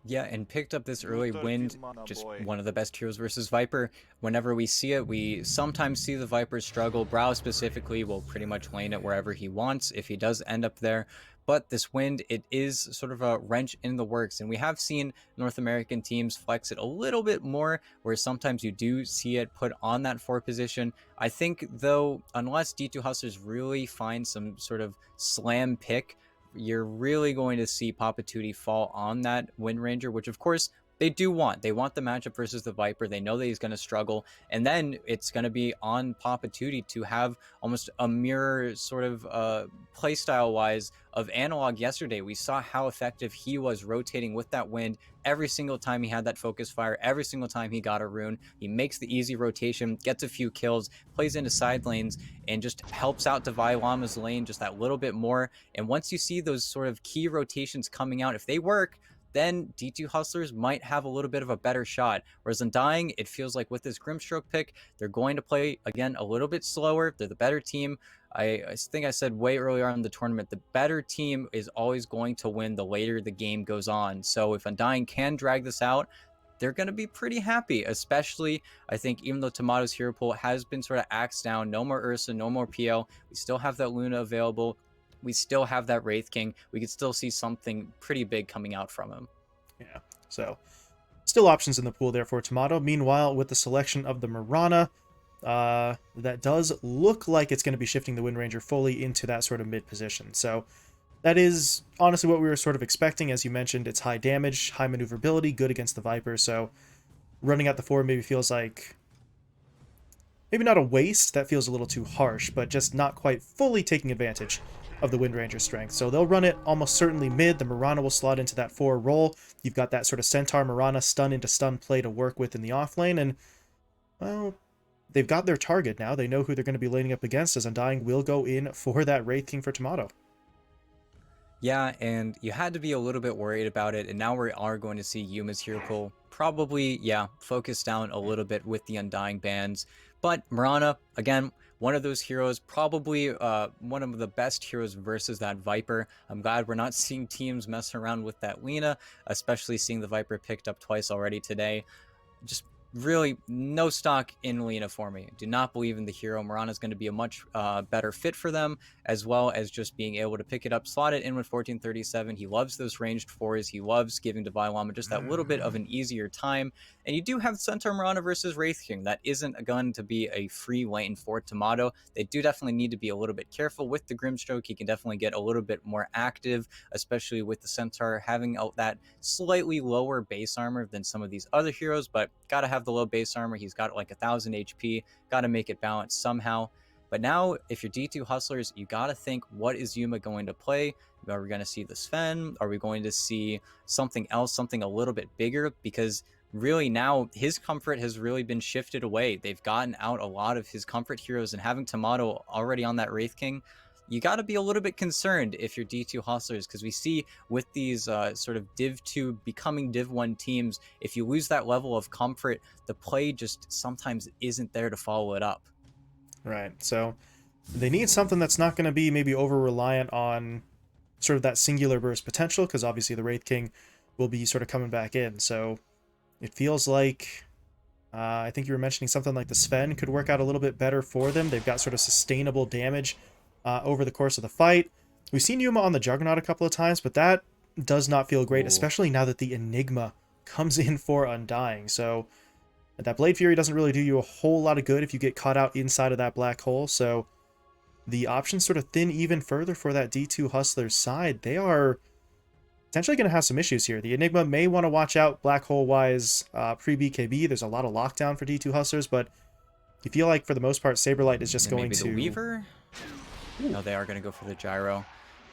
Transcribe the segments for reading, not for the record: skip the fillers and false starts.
Yeah, and picked up this early wind, just one of the best heroes versus Viper. Whenever we see it, we sometimes see the Viper struggle. Brow specifically will pretty much lane it wherever he wants if he does end up there. But this wind, it is sort of a wrench in the works. And we have seen North American teams flex it a little bit more, where sometimes you do see it put on that 4 position. I think, though, unless D2 Hustlers really find some sort of slam pick, you're really going to see Papa Tutti fall on that Wind Ranger, which of course they do want. They want the matchup versus the Viper. They know that he's going to struggle. And then it's going to be on Papa Tutti to have almost a mirror sort of playstyle wise of Analog yesterday. We saw how effective he was rotating with that wind every single time he had that focus fire, every single time he got a rune. He makes the easy rotation, gets a few kills, plays into side lanes, and just helps out Divine Llama's lane just that little bit more. And once you see those sort of key rotations coming out, if they work, then D2 Hustlers might have a little bit of a better shot. Whereas Undying, it feels like with this Grimstroke pick, they're going to play, again, a little bit slower. They're the better team. I think I said way earlier on in the tournament, the better team is always going to win the later the game goes on. So if Undying can drag this out, they're going to be pretty happy, especially, I think, even though Tomato's hero pool has been sort of axed down, no more Ursa, no more PL, we still have that Luna available. We still have that Wraith King. We could still see something pretty big coming out from him. Yeah, so still options in the pool there for Tomato. Meanwhile, with the selection of the Mirana, that does look like it's going to be shifting the Wind Ranger fully into that sort of mid position. So that is honestly what we were sort of expecting. As you mentioned, it's high damage, high maneuverability, good against the Viper. So running out the 4 maybe feels like, maybe not a waste, that feels a little too harsh, but just not quite fully taking advantage of the Wind Ranger's strength. So they'll run it almost certainly mid. The Mirana will slot into that 4 role. You've got that sort of Centaur Mirana stun into stun play to work with in the off lane, and, well, they've got their target now. They know who they're going to be laning up against, as Undying will go in for that Wraith King for Tomato. Yeah, and you had to be a little bit worried about it, and now we are going to see Yuma's hero pool probably, yeah, focus down a little bit with the Undying bans. But Mirana, again, one of those heroes, probably one of the best heroes versus that Viper. I'm glad we're not seeing teams mess around with that Lena, especially seeing the Viper picked up twice already today. Just really no stock in Lena for me. Do not believe in the hero. Mirana is going to be a much better fit for them, as well as just being able to pick it up, slot it in with 1437. He loves those ranged fours. He loves giving Divine Llama just that little bit of an easier time. And you do have Centaur Mirana versus Wraith King. That isn't going to be a free lane for Tomato. They do definitely need to be a little bit careful with the Grimstroke. He can definitely get a little bit more active, especially with the Centaur having that slightly lower base armor than some of these other heroes, but gotta have the low base armor. He's got like 1,000 HP. Gotta make it balanced somehow. But now, if you're D2 Hustlers, you gotta think, what is Yuma going to play? Are we going to see the Sven? Are we going to see something else, something a little bit bigger? Because really now, his comfort has really been shifted away. They've gotten out a lot of his comfort heroes, and having Tomato already on that Wraith King, you got to be a little bit concerned if you're D2 Hustlers, because we see with these sort of Div 2 becoming Div 1 teams, if you lose that level of comfort, the play just sometimes isn't there to follow it up. Right, so they need something that's not going to be maybe over-reliant on sort of that singular burst potential, because obviously the Wraith King will be sort of coming back in. So it feels like, I think you were mentioning something like the Sven could work out a little bit better for them. They've got sort of sustainable damage over the course of the fight. We've seen Yuma on the Juggernaut a couple of times, but that does not feel great, especially now that the Enigma comes in for Undying. So that Blade Fury doesn't really do you a whole lot of good if you get caught out inside of that black hole. So the options sort of thin even further for that D2 Hustlers side. They are potentially going to have some issues here. The Enigma may want to watch out black hole-wise pre-BKB. There's a lot of lockdown for D2 Hustlers, but you feel like for the most part, Saberlight is just And going maybe the to... Weaver? No, they are going to go for the Gyro.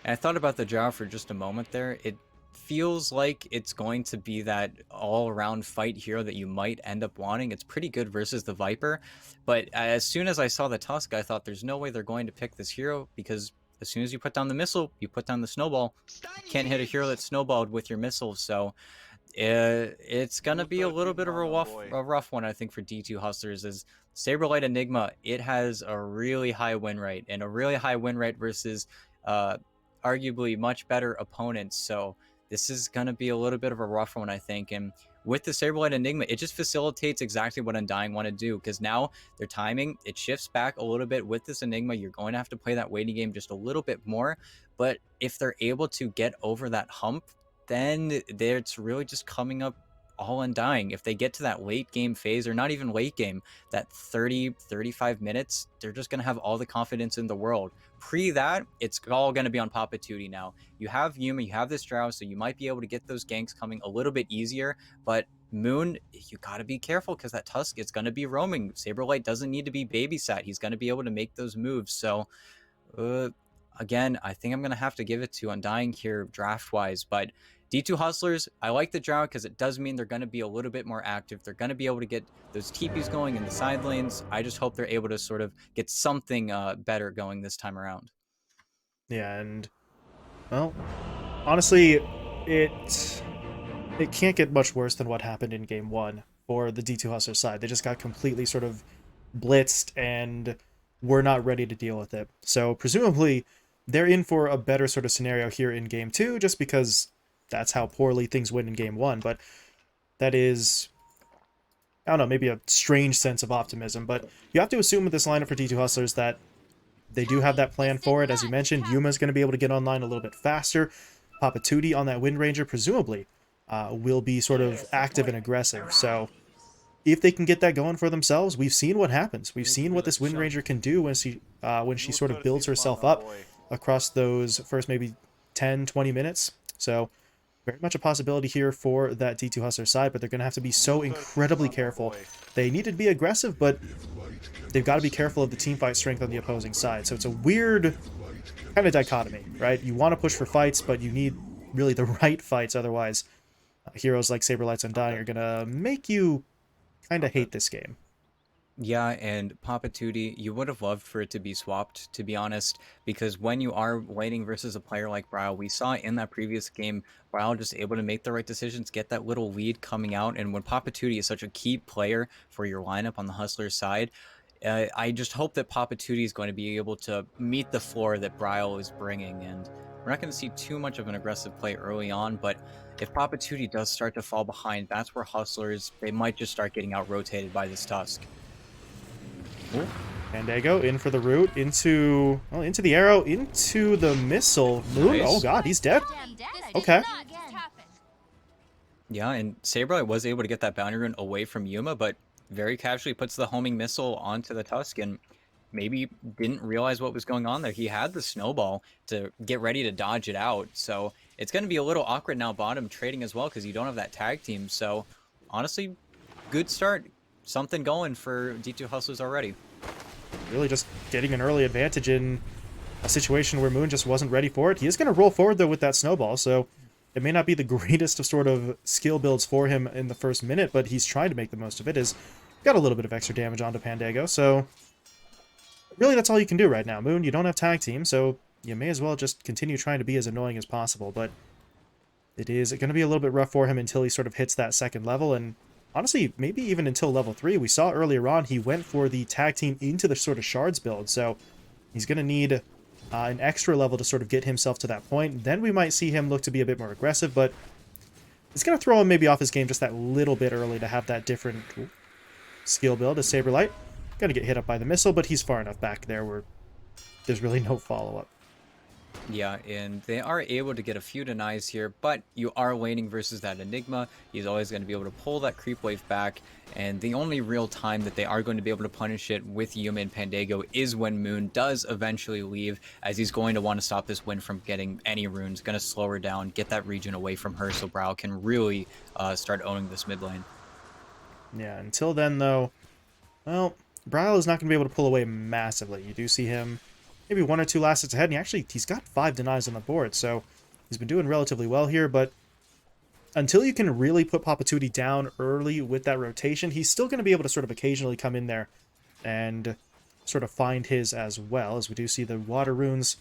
And I thought about the Gyro for just a moment there. It feels like it's going to be that all-around fight hero that you might end up wanting. It's pretty good versus the Viper, but as soon as I saw the Tusk, I thought there's no way they're going to pick this hero, because as soon as you put down the missile, you put down the snowball. You can't hit a hero that's snowballed with your missile, so it's gonna be a little bit of a rough one, I think, for D2 Hustlers. Is Saberlight Enigma, it has a really high win rate, and a really high win rate versus arguably much better opponents. So this is going to be a little bit of a rough one, I think. And with the Saberlight Enigma, it just facilitates exactly what Undying want to do, because now their timing, it shifts back a little bit. With this Enigma, you're going to have to play that waiting game just a little bit more. But if they're able to get over that hump, then it's really just coming up all Undying. If they get to that late game phase, or not even late game, that 30-35 minutes, they're just going to have all the confidence in the world. Pre that, it's all going to be on Papa Tootie now. You have Yuma, you have this Drow, so you might be able to get those ganks coming a little bit easier, but Moon, you got to be careful, because that Tusk, it's going to be roaming. Saberlight doesn't need to be babysat. He's going to be able to make those moves. So again, I think I'm going to have to give it to Undying here draft-wise, but D2 Hustlers, I like the Drow because it does mean they're going to be a little bit more active. They're going to be able to get those TPs going in the side lanes. I just hope they're able to sort of get something better going this time around. Yeah, and, well, honestly, it can't get much worse than what happened in Game 1 for the D2 Hustlers side. They just got completely sort of blitzed and were not ready to deal with it. So presumably they're in for a better sort of scenario here in Game 2, just because that's how poorly things went in Game 1. But that is, I don't know, maybe a strange sense of optimism. But you have to assume with this lineup for D2 Hustlers that they do have that plan for it. As you mentioned, Yuma's going to be able to get online a little bit faster. Papa Tootie on that Wind Ranger presumably will be sort of active and aggressive. So if they can get that going for themselves, we've seen what happens. We've seen what this Wind Ranger can do when she sort of builds herself up across those first maybe 10, 20 minutes. So very much a possibility here for that D2 Hustler side, but they're going to have to be so incredibly careful. They need to be aggressive, but they've got to be careful of the teamfight strength on the opposing side. So it's a weird kind of dichotomy, right? You want to push for fights, but you need really the right fights. Otherwise, heroes like Saberlight's Undying are going to make you kind of hate this game. Yeah, and Papa Tootie, you would have loved for it to be swapped, to be honest, because when you are waiting versus a player like Bryle, we saw in that previous game, Bryle just able to make the right decisions, get that little lead coming out, and when Papa Tootie is such a key player for your lineup on the Hustler side, I just hope that Papa Tootie is going to be able to meet the floor that Bryle is bringing, and we're not going to see too much of an aggressive play early on, but if Papa Tootie does start to fall behind, that's where Hustlers, they might just start getting out-rotated by this Tusk. Ooh. Pandago in for the root, into the arrow, into the missile. Moon, Nice. oh god, he's dead. Okay. Yeah, and Saberlight was able to get that bounty rune away from Yuma, but very casually puts the homing missile onto the Tusk, and maybe didn't realize what was going on there. He had the snowball to get ready to dodge it out, so it's going to be a little awkward now bottom trading as well, because you don't have that tag team. So honestly, good start. Something going for D2 Hustlers already. Really just getting an early advantage in a situation where Moon just wasn't ready for it. He is going to roll forward, though, with that snowball, so it may not be the greatest of sort of skill builds for him in the first minute, but he's trying to make the most of it. He's got a little bit of extra damage onto Pandago, so really that's all you can do right now. Moon, you don't have tag team, so you may as well just continue trying to be as annoying as possible, but it is going to be a little bit rough for him until he sort of hits that second level, and honestly, maybe even until level 3. We saw earlier on he went for the tag team into the sort of shards build, so he's going to need an extra level to sort of get himself to that point. Then we might see him look to be a bit more aggressive, but it's going to throw him maybe off his game just that little bit early to have that different skill build as Saberlight. Going to get hit up by the missile, but he's far enough back there where there's really no follow-up. Yeah, and they are able to get a few denies here, but you are waiting versus that Enigma. He's always going to be able to pull that creep wave back, and the only real time that they are going to be able to punish it with Yuma and Pandago is when Moon does eventually leave, as he's going to want to stop this Wind from getting any runes, going to slow her down, get that region away from her so Bryle can really start owning this mid lane. Yeah, until then, though, well, Bryle is not going to be able to pull away massively. You do see him maybe 1 or 2 last hits ahead, and he's got 5 denies on the board, so he's been doing relatively well here, but until you can really put Papa Tootie down early with that rotation, he's still going to be able to sort of occasionally come in there and sort of find his as well, as we do see the water runes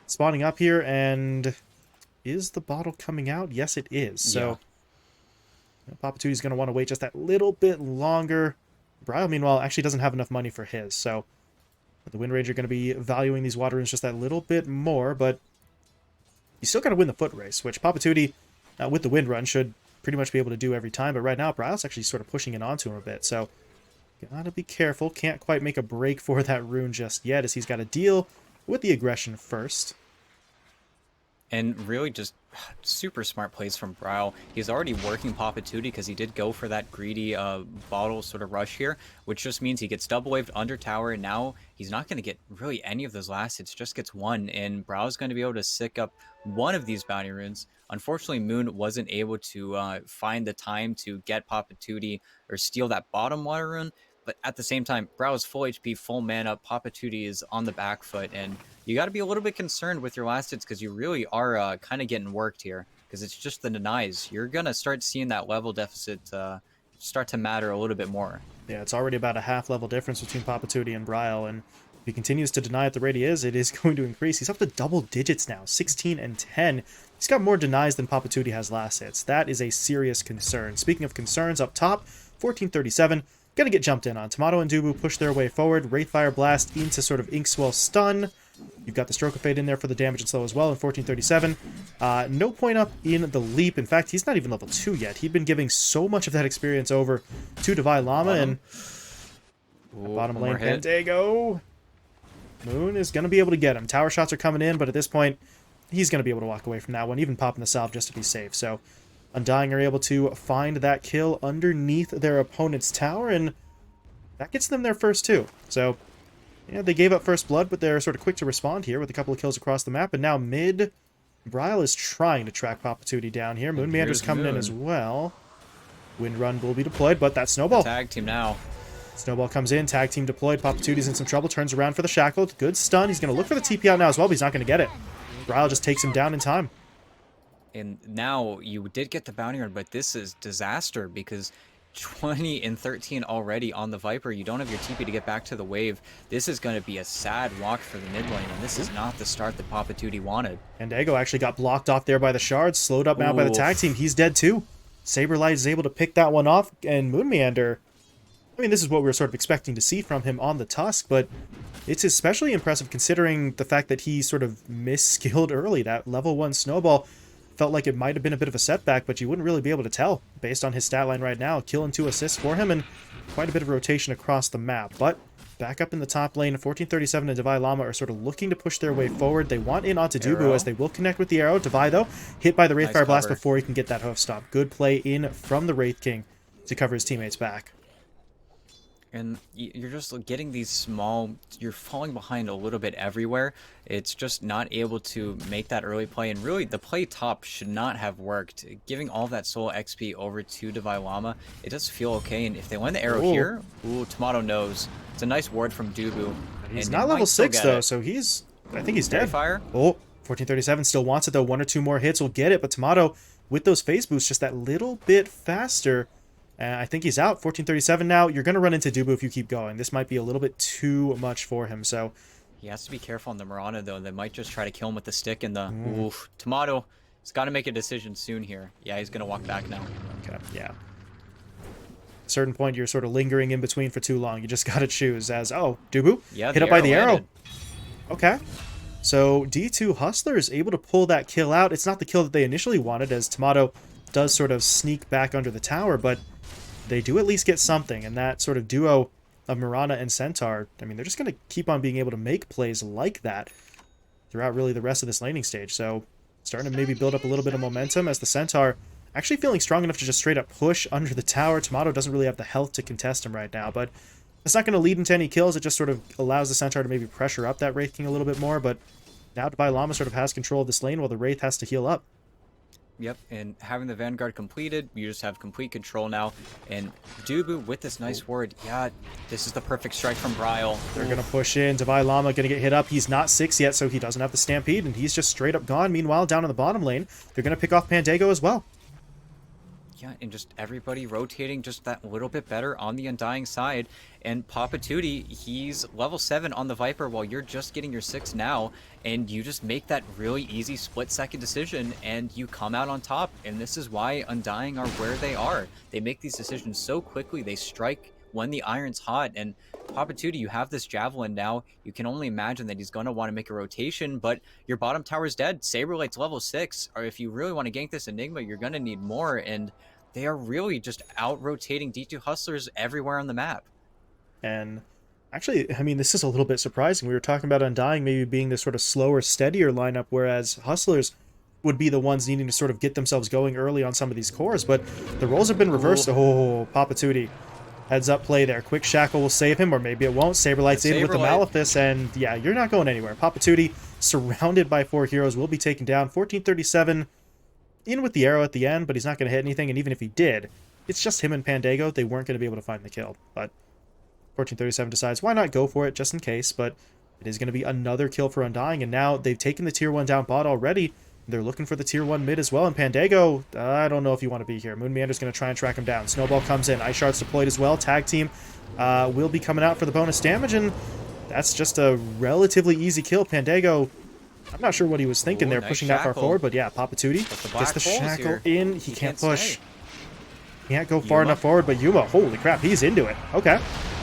spawning up here, and is the bottle coming out? Yes, it is, so yeah. Papa Tootie's going to want to wait just that little bit longer. Bryle, meanwhile, actually doesn't have enough money for his, so the Wind Ranger going to be valuing these water runes just that little bit more, but you still got to win the foot race, which Papa Tootie, with the wind run, should pretty much be able to do every time. But right now, Bryle's actually sort of pushing it onto him a bit. So gotta be careful. Can't quite make a break for that rune just yet, as he's got to deal with the aggression first. And really just super smart plays from Brow. He's already working Papa Tootie because he did go for that greedy bottle sort of rush here, which just means he gets double waved under tower, and now he's not going to get really any of those last hits, just gets one, and Brow's going to be able to sick up one of these bounty runes. Unfortunately, Moon wasn't able to find the time to get Papa Tootie or steal that bottom water rune, but at the same time, Brow is full HP, full mana, Papa Tootie is on the back foot, and you got to be a little bit concerned with your last hits because you really are kind of getting worked here because it's just the denies. You're going to start seeing that level deficit start to matter a little bit more. Yeah, it's already about a half level difference between Papa Tootie and Bryle, and if he continues to deny at the rate he is, it is going to increase. He's up to double digits now, 16 and 10. He's got more denies than Papa Tootie has last hits. That is a serious concern. Speaking of concerns, up top, 1437. Gonna get jumped in on. Tomato and Dubu push their way forward. Wraithfire Blast into sort of Inkswell stun. You've got the Stroke of Fate in there for the damage and slow as well in 1437. No point up in the leap. In fact, he's not even level 2 yet. He'd been giving so much of that experience over to Divine Llama, and bottom lane Pandago. Moon is going to be able to get him. Tower shots are coming in, but at this point, he's going to be able to walk away from that one, even popping the salve just to be safe. So Undying are able to find that kill underneath their opponent's tower, and that gets them their first two. So, yeah, they gave up first blood, but they're sort of quick to respond here with a couple of kills across the map. And now mid, Bryle is trying to track Papa Tootie down here. Moon Meander's coming in as well. Wind Run will be deployed, but that Snowball. Tag team now. Snowball comes in, tag team deployed. Papa Tootie's in some trouble, turns around for the Shackled. Good stun. He's going to look for the TP out now as well, but he's not going to get it. Bryle just takes him down in time. And now you did get the bounty run, but this is disaster because 20 and 13 already on the Viper. You don't have your TP to get back to the wave. This is going to be a sad walk for the mid lane, and this is not the start that Papa Tootie wanted. And Dago actually got blocked off there by the shards, slowed up now by the tag team. He's dead too. Saberlight is able to pick that one off, and Moon Meander, I mean, this is what we were sort of expecting to see from him on the Tusk, but it's especially impressive considering the fact that he sort of misskilled early. That level 1 Snowball felt like it might have been a bit of a setback, but you wouldn't really be able to tell based on his stat line right now. Kill and 2 assists for him, and quite a bit of rotation across the map. But back up in the top lane, 1437 and Divine Llama are sort of looking to push their way forward. They want in onto Dubu as they will connect with the arrow. Divine, though, hit by the Wraithfire Blast before he can get that hoof stop. Good play in from the Wraith King to cover his teammates back. And you're just getting these small, you're falling behind a little bit everywhere. It's just not able to make that early play. And really, the play top should not have worked. Giving all that soul XP over to Divine Llama, it does feel okay. And if they land the arrow here, Tomato knows. It's a nice ward from Dubu. He's not level 6, though, so he's, I think he's dead. Fire. 1437 still wants it, though. 1 or 2 more hits will get it. But Tomato, with those phase boosts, just that little bit faster. I think he's out. 1437 now. You're going to run into Dubu if you keep going. This might be a little bit too much for him, so he has to be careful on the Mirana, though. They might just try to kill him with the stick and the... Oof. Tomato has got to make a decision soon here. Yeah, he's going to walk back now. Okay, yeah. At a certain point, you're sort of lingering in between for too long. You just got to choose as... Oh, Dubu? Yeah, hit up by the arrow. Okay. So D2 Hustler is able to pull that kill out. It's not the kill that they initially wanted, as Tomato does sort of sneak back under the tower, but they do at least get something, and that sort of duo of Mirana and Centaur, I mean, they're just going to keep on being able to make plays like that throughout really the rest of this laning stage. So starting to maybe build up a little bit of momentum as the Centaur actually feeling strong enough to just straight up push under the tower. Tomato doesn't really have the health to contest him right now, but it's not going to lead into any kills. It just sort of allows the Centaur to maybe pressure up that Wraith King a little bit more, but now Divine Llama sort of has control of this lane while the Wraith has to heal up. Yep, and having the Vanguard completed, you just have complete control now. And Dubu with this nice ward, yeah, this is the perfect strike from Bryle. They're going to push in. Divine Llama going to get hit up. He's not 6 yet, so he doesn't have the Stampede, and he's just straight up gone. Meanwhile, down in the bottom lane, they're going to pick off Pandago as well. Yeah, and just everybody rotating just that little bit better on the Undying side. And Papa Tootie, he's level 7 on the Viper while you're just getting your 6 now. And you just make that really easy split-second decision and you come out on top. And this is why Undying are where they are. They make these decisions so quickly. They strike when the iron's hot. And Papatuti, you have this javelin now. You can only imagine that he's going to want to make a rotation, but your bottom tower's dead. Saberlight's level 6, or if you really want to gank this Enigma, you're going to need more, and they are really just out-rotating D2 Hustlers everywhere on the map. And actually, I mean, this is a little bit surprising. We were talking about Undying maybe being this sort of slower, steadier lineup, whereas Hustlers would be the ones needing to sort of get themselves going early on some of these cores, but the roles have been reversed. Oh, Papatuti. Heads up play there. Quick Shackle will save him, or maybe it won't. Saberlight's in with the Malefice, and yeah, you're not going anywhere. Papatuti, surrounded by 4 heroes, will be taken down. 1437 in with the arrow at the end, but he's not going to hit anything, and even if he did, it's just him and Pandago. They weren't going to be able to find the kill, but 1437 decides why not go for it just in case, but it is going to be another kill for Undying, and now they've taken the tier 1 down bot already. They're looking for the tier 1 mid as well, and Pandago, I don't know if you want to be here. Moon Meander's going to try and track him down. Snowball comes in. Ice Shard's deployed as well. Tag team will be coming out for the bonus damage, and that's just a relatively easy kill. Pandago, I'm not sure what he was thinking there, nice pushing shackle. that far forward, but yeah, Papatuti gets the shackle in. He can't push. Stay. Can't go far enough forward, but Yuma, holy crap, he's into it. Okay.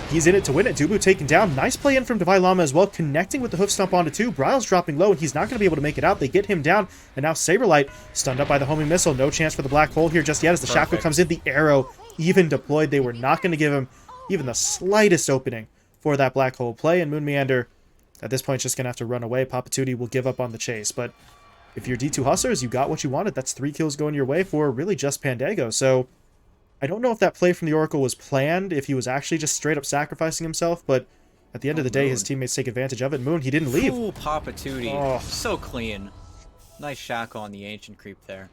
He's in it to win it. Dubu taken down. Nice play in from Divine Llama as well, connecting with the hoof stomp onto 2. Bryle's dropping low, and he's not going to be able to make it out. They get him down, and now Saberlight stunned up by the homing missile. No chance for the black hole here just yet as the shackle comes in. The arrow even deployed. They were not going to give him even the slightest opening for that black hole play, and Moon Meander at this point is just going to have to run away. Papatuti will give up on the chase, but if you're D2 Hustlers, you got what you wanted. That's 3 kills going your way for really just Pandago, so I don't know if that play from the Oracle was planned, if he was actually just straight up sacrificing himself, but at the end of the day, his teammates take advantage of it. Moon, he didn't leave. Ooh, Papatuti. Oh. So clean. Nice shackle on the Ancient Creep there.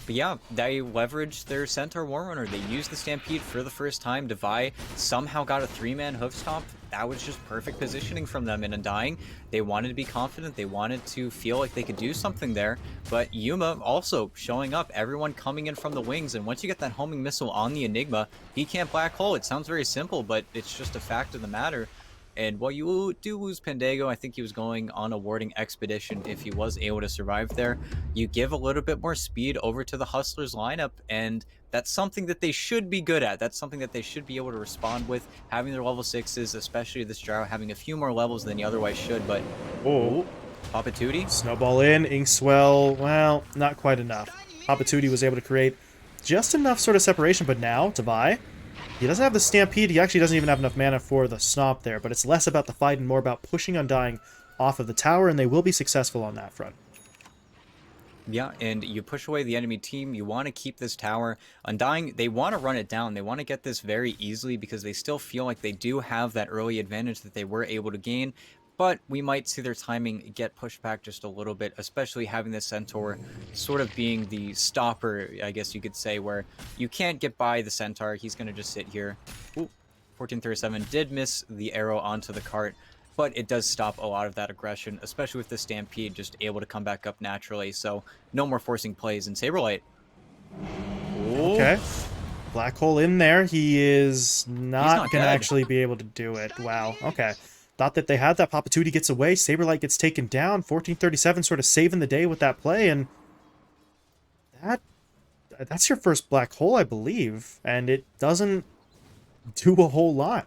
But yeah, they leveraged their Centaur Warrunner. They used the Stampede for the first time. Devi somehow got a 3-man hoof stomp. That was just perfect positioning from them in Undying. They wanted to be confident. They wanted to feel like they could do something there. But Yuma also showing up, everyone coming in from the wings. And once you get that homing missile on the Enigma, he can't black hole. It sounds very simple, but it's just a fact of the matter. And while you do lose Pandago, I think he was going on a warding expedition if he was able to survive there. You give a little bit more speed over to the Hustlers lineup, and that's something that they should be good at. That's something that they should be able to respond with, having their level 6s, especially this Gyro having a few more levels than he otherwise should, but... Oh, Papatuti? Snowball in, Inkswell, well, not quite enough. Papatuti was able to create just enough sort of separation, but now, Devi, he doesn't have the Stampede. He actually doesn't even have enough mana for the Stomp there, but it's less about the fight and more about pushing Undying off of the tower, and they will be successful on that front. Yeah, and you push away the enemy team. You want to keep this tower. Undying, they want to run it down. They want to get this very easily because they still feel like they do have that early advantage that they were able to gain. But we might see their timing get pushed back just a little bit, especially having the Centaur sort of being the stopper, I guess you could say, where you can't get by the Centaur. He's going to just sit here. Ooh, 1437 did miss the arrow onto the cart, but it does stop a lot of that aggression, especially with the Stampede just able to come back up naturally. So no more forcing plays in Saberlight. Okay. Black hole in there. He is not going to actually be able to do it. Wow. Okay. Thought that they had that. Papatuti gets away. Saberlight gets taken down. 1437 sort of saving the day with that play, and that's your first black hole, I believe, and it doesn't do a whole lot.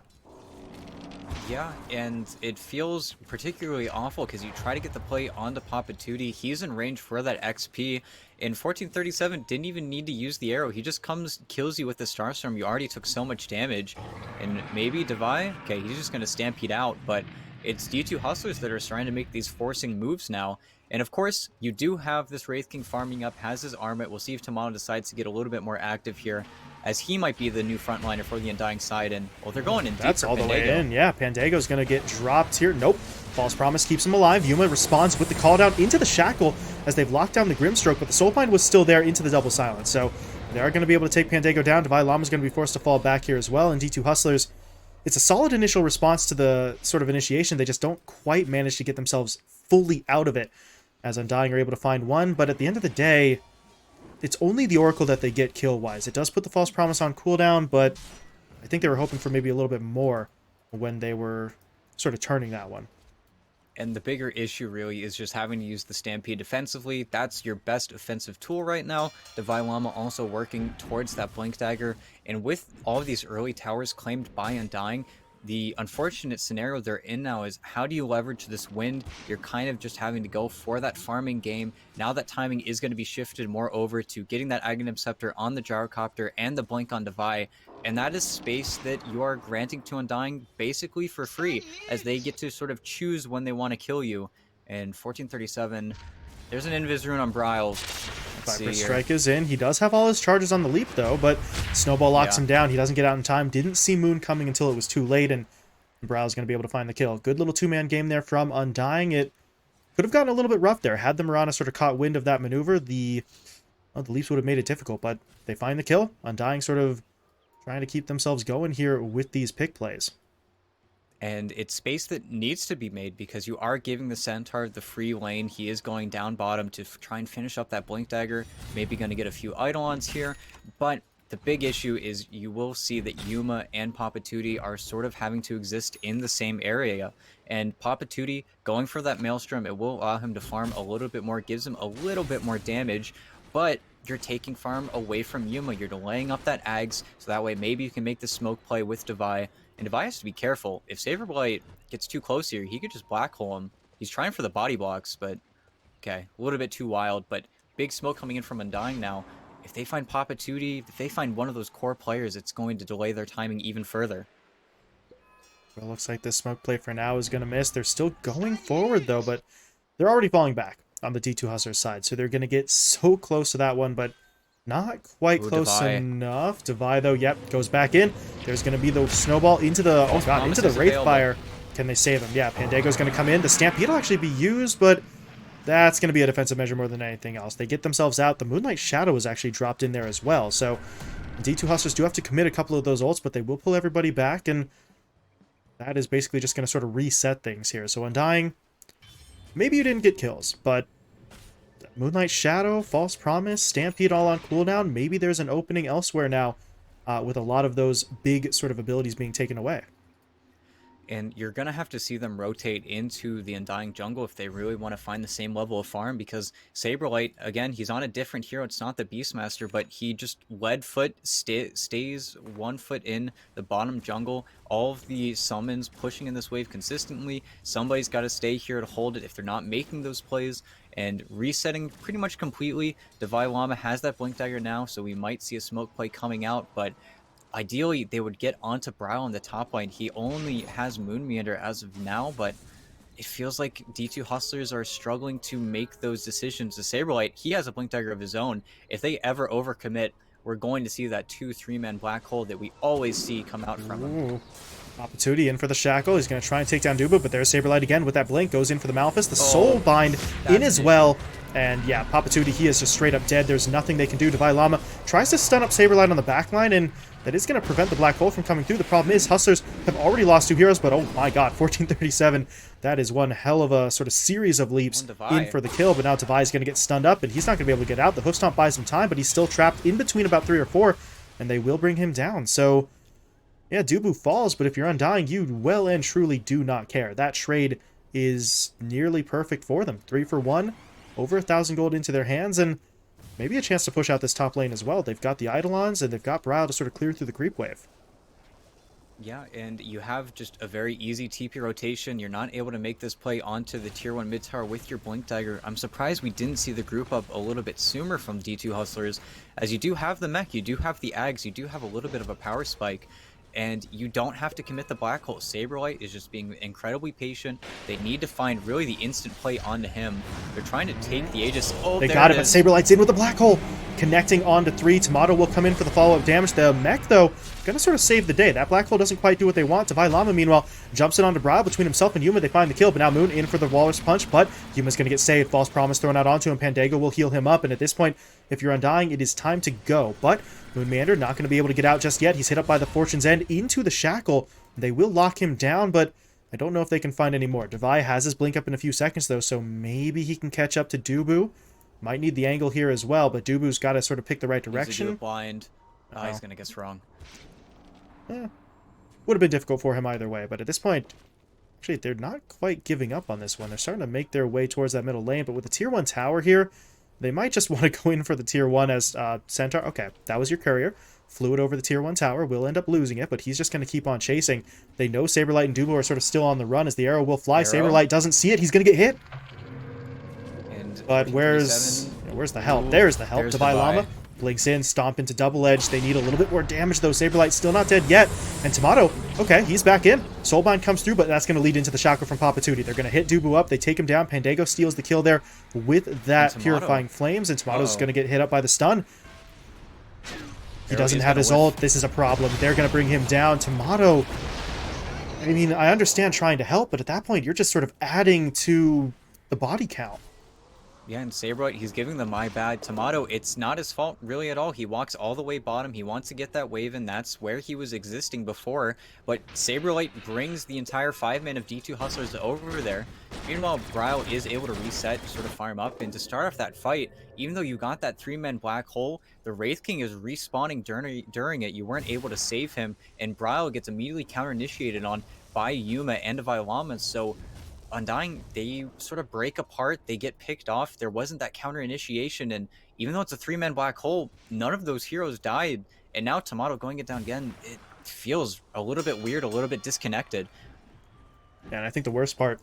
Yeah, and it feels particularly awful because you try to get the play onto Papatuti. He's in range for that XP, and 1437 didn't even need to use the arrow. He just comes, kills you with the Starstorm. You already took so much damage, and maybe Devi, okay, he's just going to Stampede out, but it's D2 Hustlers that are starting to make these forcing moves now. And of course, you do have this Wraith King farming up, has his Armlet. We'll see if Tamano decides to get a little bit more active here, as he might be the new frontliner for the Undying side. And, well, they're going in deep. That's for all Pandago. the way in. Yeah, Pandago's going to get dropped here. Nope. False Promise keeps him alive. Yuma responds with the call down into the Shackle as they've locked down the Grimstroke, but the Soulbind was still there into the Double Silence. So they are going to be able to take Pandago down. Divine Llama's going to be forced to fall back here as well. And D2 Hustlers, it's a solid initial response to the sort of initiation. They just don't quite manage to get themselves fully out of it, as Undying are able to find one. But at the end of the day, it's only the Oracle that they get kill-wise. It does put the False Promise on cooldown, but I think they were hoping for maybe a little bit more when they were sort of turning that one. And the bigger issue really is just having to use the Stampede defensively. That's your best offensive tool right now. Divine Llama also working towards that Blink Dagger. And with all of these early towers claimed by Undying, the unfortunate scenario they're in now is how do you leverage this wind? You're kind of just having to go for that farming game. Now that timing is going to be shifted more over to getting that Aghanim Scepter on the Gyrocopter and the Blink on Devi. And that is space that you are granting to Undying basically for free, as they get to sort of choose when they want to kill you. And 1437, there's an Invis Rune on Bryles. Viper Strike is in. He does have all his charges on the leap, though, but Snowball locks him down. He doesn't get out in time. Didn't see Moon coming until it was too late, and Bryle's going to be able to find the kill. Good little two-man game there from Undying. It could have gotten a little bit rough there. Had the Mirana sort of caught wind of that maneuver, the leaps would have made it difficult, but they find the kill. Undying sort of trying to keep themselves going here with these pick plays. And it's space that needs to be made because you are giving the Centaur the free lane. He is going down bottom to try and finish up that Blink Dagger. Maybe going to get a few Eidolons here. But the big issue is you will see that Yuma and Papa Tootie are sort of having to exist in the same area. And Papa Tootie going for that Maelstrom, it will allow him to farm a little bit more, gives him a little bit more damage. But you're taking farm away from Yuma. You're delaying up that Ags, so that way maybe you can make the smoke play with Devi. And Devi has to be careful. If Saberblight gets too close here, he could just black hole him. He's trying for the body blocks, but okay, a little bit too wild. But big smoke coming in from Undying now. If they find Papa Tootie, if they find one of those core players, it's going to delay their timing even further. Well, looks like this smoke play for now is going to miss. They're still going forward, though, but they're already falling back on the D2 Hustlers side. So they're going to get so close to that one, but not quite close enough. Devi, though, yep, goes back in. There's going to be the snowball into the, oh god, into the Wraithfire. Can they save him? Yeah, Pandago's going to come in. The Stampede will actually be used, but that's going to be a defensive measure more than anything else. They get themselves out. The Moonlight Shadow is actually dropped in there as well. So D2 Hustlers do have to commit a couple of those ults, but they will pull everybody back, and that is basically just going to sort of reset things here. So Undying, maybe you didn't get kills, but Moonlight Shadow, False Promise, Stampede all on cooldown. Maybe there's an opening elsewhere now with a lot of those big sort of abilities being taken away. And you're going to have to see them rotate into the Undying jungle if they really want to find the same level of farm, because Saberlight, again, he's on a different hero. It's not the Beastmaster, but he just lead foot stays 1 foot in the bottom jungle. All of the summons pushing in this wave consistently. Somebody's got to stay here to hold it if they're not making those plays. And resetting pretty much completely. Devi Llama has that Blink Dagger now, so we might see a smoke play coming out, but ideally, they would get onto Brow on the top lane. He only has Moon Meander as of now, but it feels like D2 Hustlers are struggling to make those decisions. The Saberlight, he has a Blink Dagger of his own. If they ever overcommit, we're going to see that 2-3-man black hole that we always see come out from him. Opportunity in for the Shackle. He's going to try and take down Dubu, but there's Saberlight again with that blink. Goes in for the Malphus. The Soul Bind in as well. And yeah, Papa Tootie, he is just straight up dead. There's nothing they can do. Devi Llama tries to stun up Saberlight on the backline, and that is going to prevent the black hole from coming through. The problem is Hustlers have already lost 2 heroes, but oh my god, 1437. That is one hell of a sort of series of leaps in for the kill, but now Devi is going to get stunned up, and he's not going to be able to get out. The Hoof Stomp buys him time, but he's still trapped in between about 3 or 4, and they will bring him down. So yeah, Dubu falls, but if you're Undying, you well and truly do not care. That trade is nearly perfect for them. 3 for 1, over 1,000 gold into their hands, and maybe a chance to push out this top lane as well. They've got the Eidolons, and they've got Brow to sort of clear through the creep wave. Yeah, and you have just a very easy TP rotation. You're not able to make this play onto the tier 1 mid tower with your Blink Dagger. I'm surprised we didn't see the group up a little bit sooner from D2 Hustlers, as you do have the mech, you do have the Ags, you do have a little bit of a power spike, and you don't have to commit the black hole. Saberlight is just being incredibly patient. They need to find really the instant play onto him. They're trying to take the Aegis. Oh, they got it, but Saberlight's in with the black hole. Connecting onto 3. Tomato will come in for the follow-up damage. The mech, though, gonna sort of save the day. That black hole doesn't quite do what they want. Devi Llama, meanwhile, jumps it onto Brow. Between himself and Yuma, they find the kill, but now Moon in for the Walrus Punch, but Yuma's gonna get saved. False Promise thrown out onto him. Pandago will heal him up, and at this point, if you're Undying, it is time to go. But Moon Meander not going to be able to get out just yet. He's hit up by the Fortune's End into the Shackle. They will lock him down, but I don't know if they can find any more. Devi has his blink up in a few seconds, though, so maybe he can catch up to Dubu. Might need the angle here as well, but Dubu's got to sort of pick the right direction. Blind. He's going to guess wrong. Would have been difficult for him either way, but at this point, Actually, they're not quite giving up on this one. They're starting to make their way towards that middle lane, but with the tier 1 tower here, they might just want to go in for the tier 1 as Centaur. Okay, that was your courier. Flew it over the tier 1 tower. Will end up losing it, but he's just going to keep on chasing. They know Saberlight and Dubo are sort of still on the run as the arrow will fly. Saberlight doesn't see it. He's going to get hit. And but where's the help? Ooh, there's the help. there's Divine the buy. Llama blinks in, stomp into double edge. They need a little bit more damage though. Saberlight's still not dead yet. And Tomato, okay, he's back in. Soulbind comes through, but that's going to lead into the Chakra from Papatuti. They're going to hit Dubu up. They take him down. Pandago steals the kill there with that Purifying Flames, and Tomato's going to get hit up by the stun. He doesn't have his ult. This is a problem. They're going to bring him down. Tomato, I mean, I understand trying to help, but at that point, you're just sort of adding to the body count. Yeah, and Saberlight, he's giving the my bad. Tomato, it's not his fault really at all. He walks all the way bottom. He wants to get that wave, and that's where he was existing before. But Saberlight brings the entire 5-man of D2 Hustlers over there. Meanwhile, Bryle is able to reset, sort of farm up, and to start off that fight, even though you got that 3-man black hole, the Wraith King is respawning during it. You weren't able to save him, and Bryle gets immediately counter-initiated on by Yuma and Divine Llama, so Undying, they sort of break apart, they get picked off. There wasn't that counter initiation, and even though it's a 3-man black hole, none of those heroes died. And now Tomato going it down again, it feels a little bit weird, a little bit disconnected. And I think the worst part,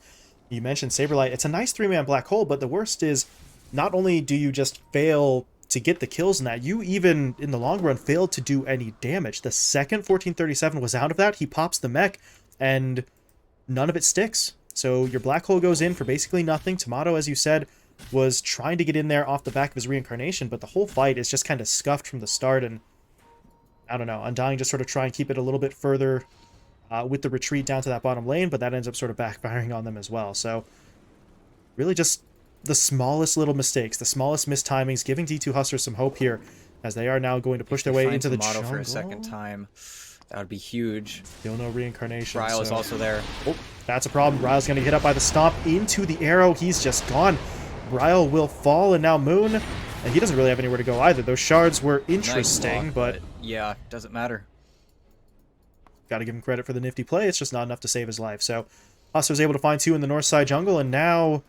you mentioned Saberlight, it's a nice 3-man black hole, but the worst is not only do you just fail to get the kills in that, you even in the long run failed to do any damage. The second 1437 was out of that, he pops the mech and none of it sticks. So your black hole goes in for basically nothing. Tomato, as you said, was trying to get in there off the back of his reincarnation, but the whole fight is just kind of scuffed from the start, and I don't know, Undying just sort of try and keep it a little bit further with the retreat down to that bottom lane, but that ends up sort of backfiring on them as well. So really just the smallest little mistakes, the smallest mistimings, giving D2 Hustlers some hope here, as they are now going to push their way into the jungle. For a second time. That would be huge. Still no reincarnation. Bryle is also there. Oh, that's a problem. Bryle's going to get hit up by the stomp into the arrow. He's just gone. Bryle will fall, and now Moon, and he doesn't really have anywhere to go either. Those shards were interesting, nice block, but yeah, doesn't matter. Got to give him credit for the nifty play. It's just not enough to save his life. So Hustler's able to find 2 in the north side jungle, and now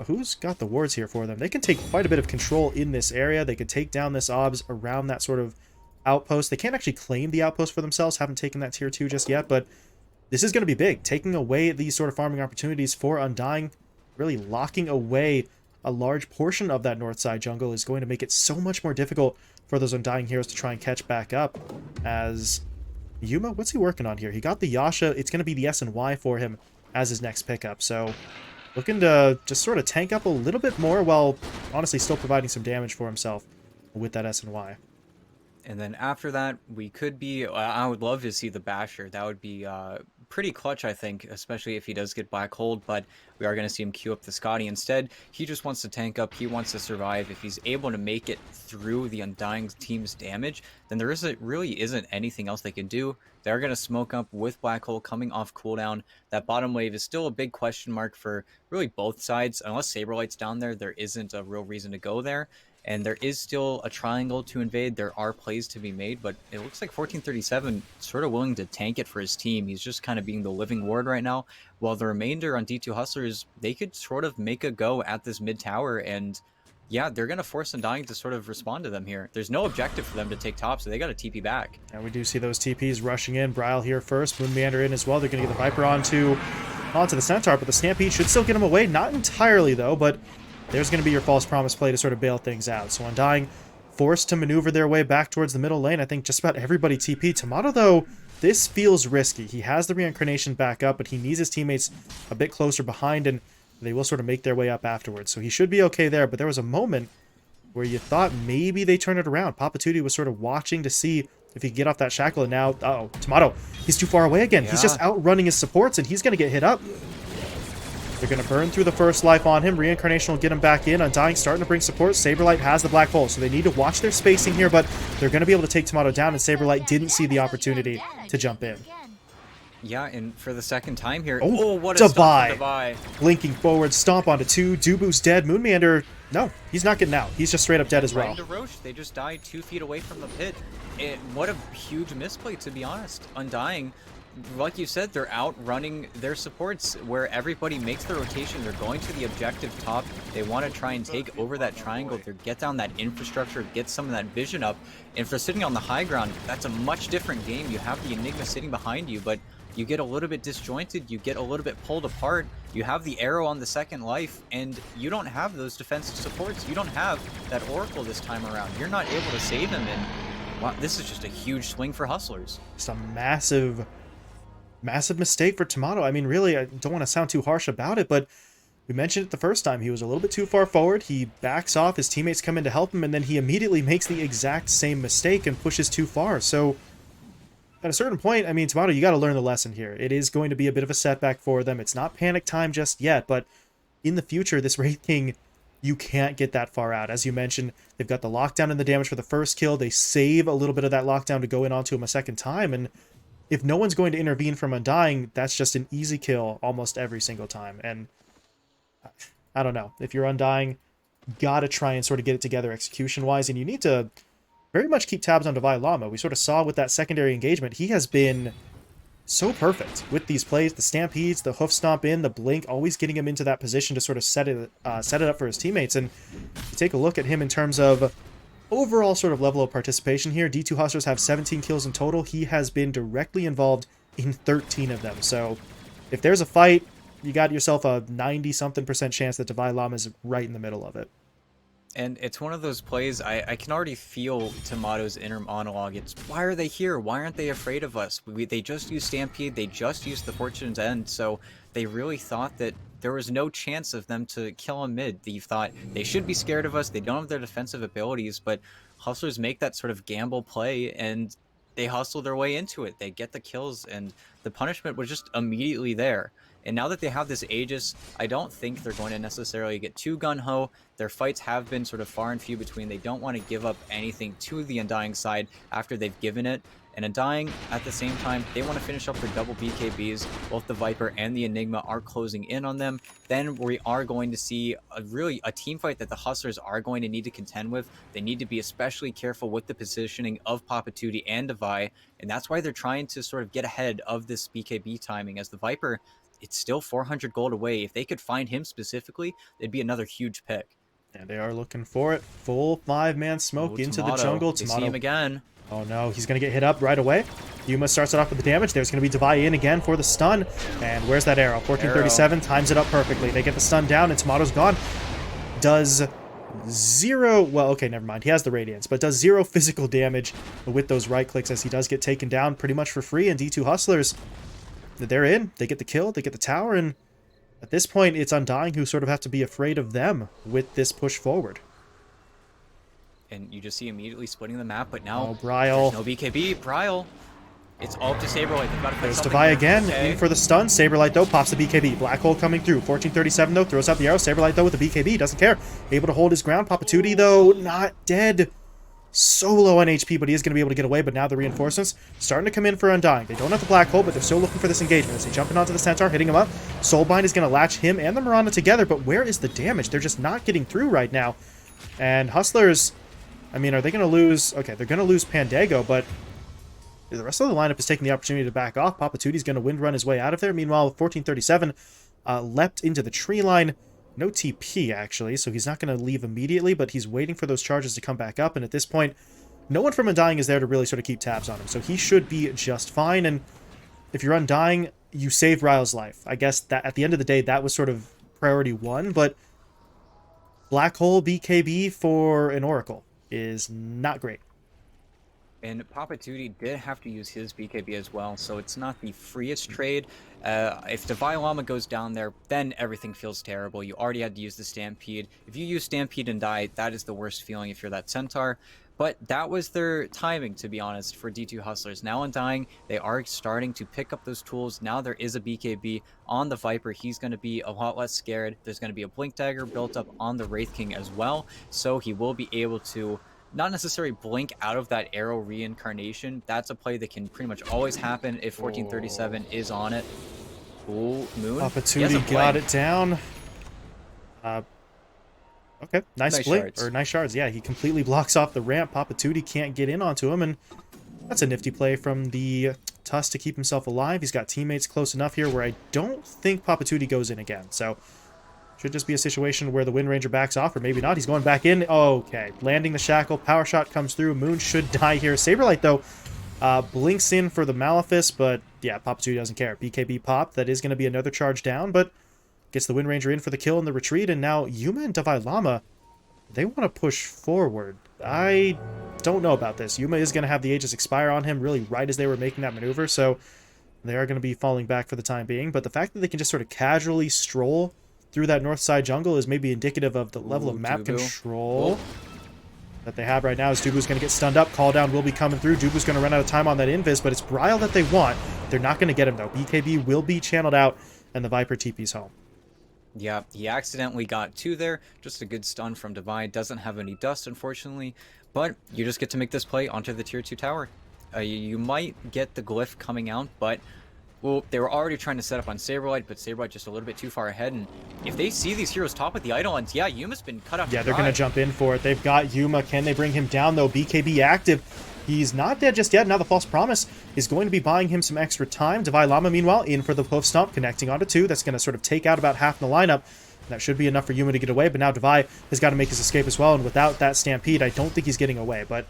who's got the wards here for them? They can take quite a bit of control in this area. They could take down this obs around that sort of outpost. They can't actually claim the outpost for themselves, haven't taken that tier 2 just yet, but this is going to be big. Taking away these sort of farming opportunities for Undying, really locking away a large portion of that north side jungle is going to make it so much more difficult for those Undying heroes to try and catch back up. As Yuma, what's he working on here? He got the Yasha. It's going to be the S and Y for him as his next pickup, so looking to just sort of tank up a little bit more while honestly still providing some damage for himself with that S and Y. And then after that, we could be... I would love to see the Basher. That would be pretty clutch, I think, especially if he does get black hold, but we are going to see him queue up the Scotty. Instead, he just wants to tank up. He wants to survive. If he's able to make it through the Undying team's damage, then there really isn't anything else they can do. They're going to smoke up with black hole coming off cooldown. That bottom wave is still a big question mark for really both sides. Unless Saberlight's down there, there isn't a real reason to go there. And there is still a triangle to invade. There are plays to be made, but it looks like 1437 sort of willing to tank it for his team. He's just kind of being the living ward right now, while the remainder on D2 Hustlers, they could sort of make a go at this mid tower, and yeah, they're going to force Undying to sort of respond to them here. There's no objective for them to take top, so they got to TP back. And we do see those TPs rushing in. Bryle here first, Moon Meander in as well. They're going to get the Viper onto the Centaur, but the Stampede should still get him away. Not entirely, though, but there's going to be your false promise play to sort of bail things out. So Undying forced to maneuver their way back towards the middle lane. I think just about everybody TP. Tomato, though, this feels risky. He has the reincarnation back up, but he needs his teammates a bit closer behind, and they will sort of make their way up afterwards. So he should be okay there, but there was a moment where you thought maybe they turn it around. Papatuti was sort of watching to see if he could get off that shackle, and now, uh-oh, Tomato, he's too far away again. Yeah. He's just outrunning his supports, and he's going to get hit up. They're going to burn through the first life on him. Reincarnation will get him back in. Undying starting to bring support. Saberlight has the black hole, so they need to watch their spacing here, but they're going to be able to take Tomato down, and Saberlight didn't see the opportunity to jump in. Yeah, and for the second time here... Oh, what a Divide. Blinking forward, stomp onto 2. Dubu's dead. Moon Meander, no, he's not getting out. He's just straight up dead as well. Right into Roche. They just died 2 feet away from the pit. What a huge misplay, to be honest. Undying, like you said, they're outrunning their supports where everybody makes the rotation. They're going to the objective top. They want to try and take over that triangle to get down that infrastructure, get some of that vision up. And for sitting on the high ground, that's a much different game. You have the Enigma sitting behind you, but you get a little bit disjointed, you get a little bit pulled apart, you have the arrow on the second life, and you don't have those defensive supports. You don't have that Oracle this time around. You're not able to save him, and wow, this is just a huge swing for Hustlers. It's a massive mistake for Tomato. I mean, really, I don't want to sound too harsh about it, but we mentioned it the first time. He was a little bit too far forward. He backs off, his teammates come in to help him, and then he immediately makes the exact same mistake and pushes too far. So at a certain point, I mean, Tomato, you got to learn the lesson here. It is going to be a bit of a setback for them. It's not panic time just yet, but in the future, this Wraith King, you can't get that far out. As you mentioned, they've got the lockdown and the damage for the first kill. They save a little bit of that lockdown to go in onto him a second time, and if no one's going to intervene from Undying, that's just an easy kill almost every single time. And I don't know. If you're Undying, gotta try and sort of get it together execution-wise, and you need to very much keep tabs on Divine Llama. We sort of saw with that secondary engagement, he has been so perfect with these plays, the stampedes, the hoof stomp in, the blink, always getting him into that position to sort of set it up for his teammates. And you take a look at him in terms of overall sort of level of participation here. D2 Hustlers have 17 kills in total. He has been directly involved in 13 of them. So if there's a fight, you got yourself a 90-something% chance that Divine Llama is right in the middle of it. And it's one of those plays, I can already feel Tomato's inner monologue. It's, why are they here? Why aren't they afraid of us? They just used Stampede, they just used the Fortune's End, so they really thought that there was no chance of them to kill him mid. They thought they should be scared of us, they don't have their defensive abilities, but Hustlers make that sort of gamble play, and they hustle their way into it. They get the kills, and the punishment was just immediately there. And now that they have this Aegis, I don't think they're going to necessarily get too gung-ho. Their fights have been sort of far and few between. They don't want to give up anything to the Undying side after they've given it. And Undying, at the same time, they want to finish up their double BKBs. Both the Viper and the Enigma are closing in on them. Then we are going to see a team fight that the Hustlers are going to need to contend with. They need to be especially careful with the positioning of Papatuti and Devi. And that's why they're trying to sort of get ahead of this BKB timing, as the Viper, it's still 400 gold away. If they could find him specifically, it'd be another huge pick. And they are looking for it. Full 5-man smoke into Tomato. the jungle. They see him again. Oh no, he's going to get hit up right away. Yuma starts it off with the damage. There's going to be Devi in again for the stun. And where's that arrow? 1437 times it up perfectly. They get the stun down and Tomato's gone. Does zero, well, okay, never mind. He has the Radiance, but does 0 physical damage with those right clicks as he does get taken down pretty much for free. And D2 Hustlers, they're in. They get the kill, they get the tower, and at this point, it's Undying who sort of have to be afraid of them with this push forward. And you just see immediately splitting the map, but now Bryle. no BKB. Bryle. It's all up to Saberlight. They've got to play There's something Devi here. again, Okay. in for the stun. Saberlight, though, pops the BKB. Black hole coming through. 1437, though, throws out the arrow. Saberlight, though, with the BKB, doesn't care. Able to hold his ground. Papatuti, though, not dead. So low on HP, but he is going to be able to get away. But now the reinforcements starting to come in for Undying. They don't have the black hole, but they're still looking for this engagement. As they jumping onto the Centaur, hitting him up. Soulbind is going to latch him and the Miranda together, but where is the damage? They're just not getting through right now. And Hustlers, I mean, are they going to lose? Okay, they're going to lose Pandago, but the rest of the lineup is taking the opportunity to back off. Papatuti's going to wind run his way out of there. Meanwhile, 1437 leapt into the tree line. No TP, actually, so he's not going to leave immediately, but he's waiting for those charges to come back up, and at this point, no one from Undying is there to really sort of keep tabs on him, so he should be just fine, and if you're Undying, you saved Ryle's life. I guess that at the end of the day, that was sort of priority 1, but Black Hole BKB for an Oracle is not great. And Papatuti did have to use his BKB as well, so it's not the freest trade. If Devi Llama goes down there, then everything feels terrible. You already had to use the Stampede. If you use Stampede and die, that is the worst feeling if you're that Centaur. But that was their timing, to be honest, for D2 Hustlers. Now Undying, they are starting to pick up those tools. Now there is a BKB on the Viper. He's going to be a lot less scared. There's going to be a Blink Dagger built up on the Wraith King as well, so he will be able to not necessarily blink out of that arrow reincarnation. That's a play that can pretty much always happen if 1437 is on it. Ooh, Moon. Papatuti got it down. Okay, nice blink, shards. or nice shards. Yeah, he completely blocks off the ramp. Papatuti can't get in onto him, and that's a nifty play from the Tuss to keep himself alive. He's got teammates close enough here where I don't think Papatuti goes in again. So should just be a situation where the Wind Ranger backs off, or maybe not. He's going back in. Okay, landing the shackle. Power shot comes through. Moon should die here. Saberlight, though, blinks in for the Malefice, but yeah, Papatuti doesn't care. BKB pop. That is going to be another charge down, but gets the Wind Ranger in for the kill and the retreat, and now Yuma and Davai Lama, they want to push forward. I don't know about this. Yuma is going to have the Aegis expire on him really right as they were making that maneuver, so they are going to be falling back for the time being, but the fact that they can just sort of casually stroll through that north side jungle is maybe indicative of the level of map control that they have right now. As Dubu's going to get stunned up. Call down will be coming through. Dubu's going to run out of time on that invis, but it's Bryle that they want. They're not going to get him, though. BKB will be channeled out, and the Viper TP's home. Yeah, he accidentally got 2 there. Just a good stun from Divine. Doesn't have any dust, unfortunately. But you just get to make this play onto the tier 2 tower. You might get the glyph coming out, but... well, they were already trying to set up on Saberlight, but Saberlight just a little bit too far ahead. And if they see these heroes top with the Eidolons, yeah, Yuma's been cut off. Yeah, they're going to jump in for it. They've got Yuma. Can they bring him down, though? BKB active. He's not dead just yet. Now the False Promise is going to be buying him some extra time. Davai Lama, meanwhile, in for the Hoof Stomp, connecting onto 2. That's going to sort of take out about half the lineup. That should be enough for Yuma to get away, but now Davai has got to make his escape as well. And without that Stampede, I don't think he's getting away. But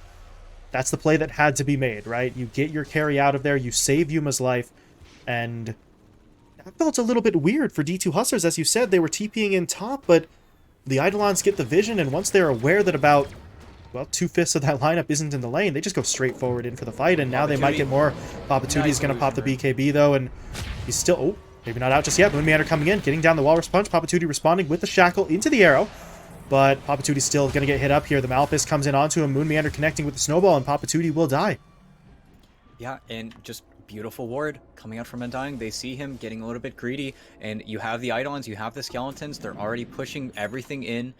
that's the play that had to be made, right? You get your carry out of there. You save Yuma's life. And that felt a little bit weird for D2 Hustlers. As you said, they were TPing in top, but the Eidolons get the vision, and once they're aware that about, well, 2/5 of that lineup isn't in the lane, they just go straight forward in for the fight, and now they might get more. Papatuti is going to pop the BKB, though, and he's still... oh, maybe not out just yet. Moonmeander coming in, getting down the Walrus Punch. Papatuti responding with the Shackle into the arrow, but Papatuti's still going to get hit up here. The Malefice comes in onto him. Moonmeander connecting with the Snowball, and Papatuti will die. Yeah, and just... beautiful ward coming out from Undying. They see him getting a little bit greedy, and you have the Eidolons, you have the Skeletons. They're already pushing everything in.